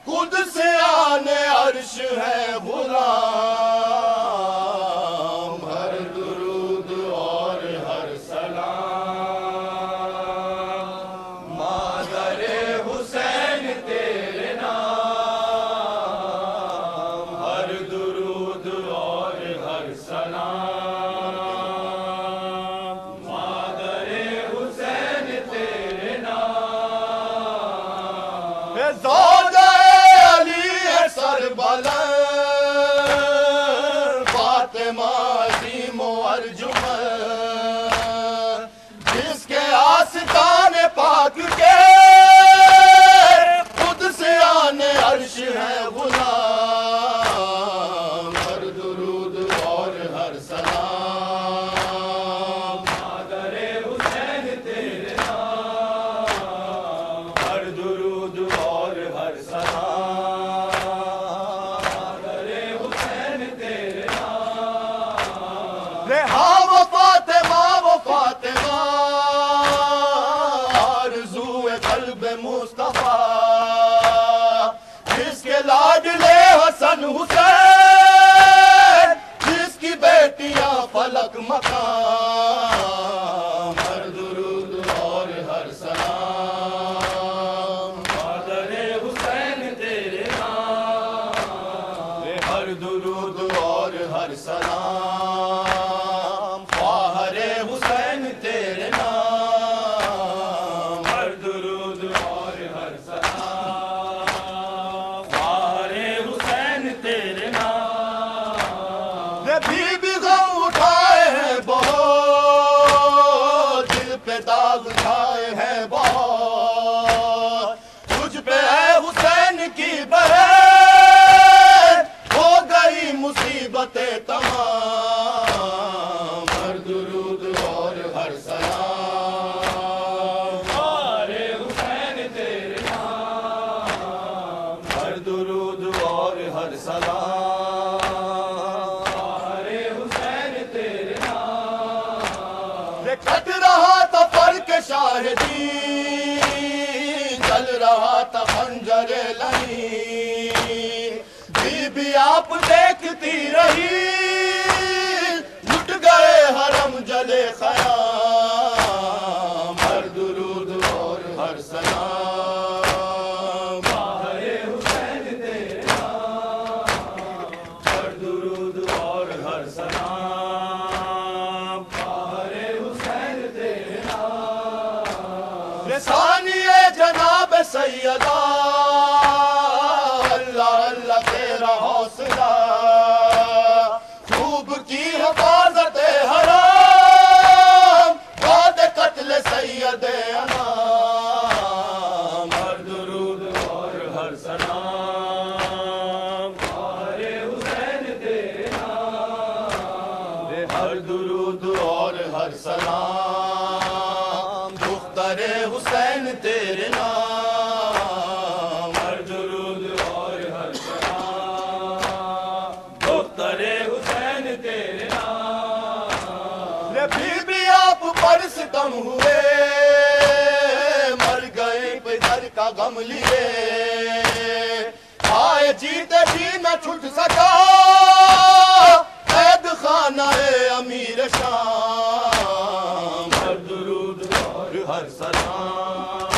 خود سے آنے عرش ہے غلام ہر درود اور ہر سلام مادر حسین تیرے نام ہر درود اور ہر سلام مادر حسین تیرے نام زوج علی سر بلند فاطمہ عظیم و ارجمند جس کے آستان پاک کے خود سے آنے عرش ہے غلام ہر درود اور ہر سلام مادر حسین تیرے نام ہر درود اور ہر سلام مادر حسین تیرے نام ہاں وہ فاطمہ آرزو قلب مصطفیٰ جس کے لاڈلے حسن حسین جس کی بیٹیاں فلک مقام ہر درود اور ہر سلام مادر حسین تیرے نام ہر درود اور ہر سلام خواہر حسین تیرے نام ہر درود اور ہر سلام خواہر حسین تیرے نام بی بی غم اٹھائے ہیں بہت دل پہ داغ کھائے ہیں بہت تجھ پہ ہے حسین کی بہن ہو گئی مصیبتیں تمام ہر درود اور ہر سلام خواہر حسین تیرے نام ہر درود اور ہر سلام خواہر حسین تیرے نام کٹ رہا تھا فرق شاہدین جل رہا تھا خنجر لعین بی بی آپ دیکھتی رہی لٹ گئے حرم جلے خیام ہر درود اور ہر سلام خواہر حسین تیرے نام ہر درود اور ہر سلام خواہر حسین تیرے نام ثانیہ جناب سیدہ اللہ اللہ تیرا حوصلہ خوب کی حفاظت حرام بعد قتل سید انام ہر درود اور ہر سلام خواہر حسین تیرے نام ہر درود اور ہر سلام دختر حسین تیرے نام ہر درود اور ہر سلام دختر حسین تیرے نام بی بی آپ پر ستم ہوئے مر گئے پدر کا غم لیے آئے جیتے جی نہ چھٹ سکا قید خانہ امیر شام ہر درود اور ہر سلام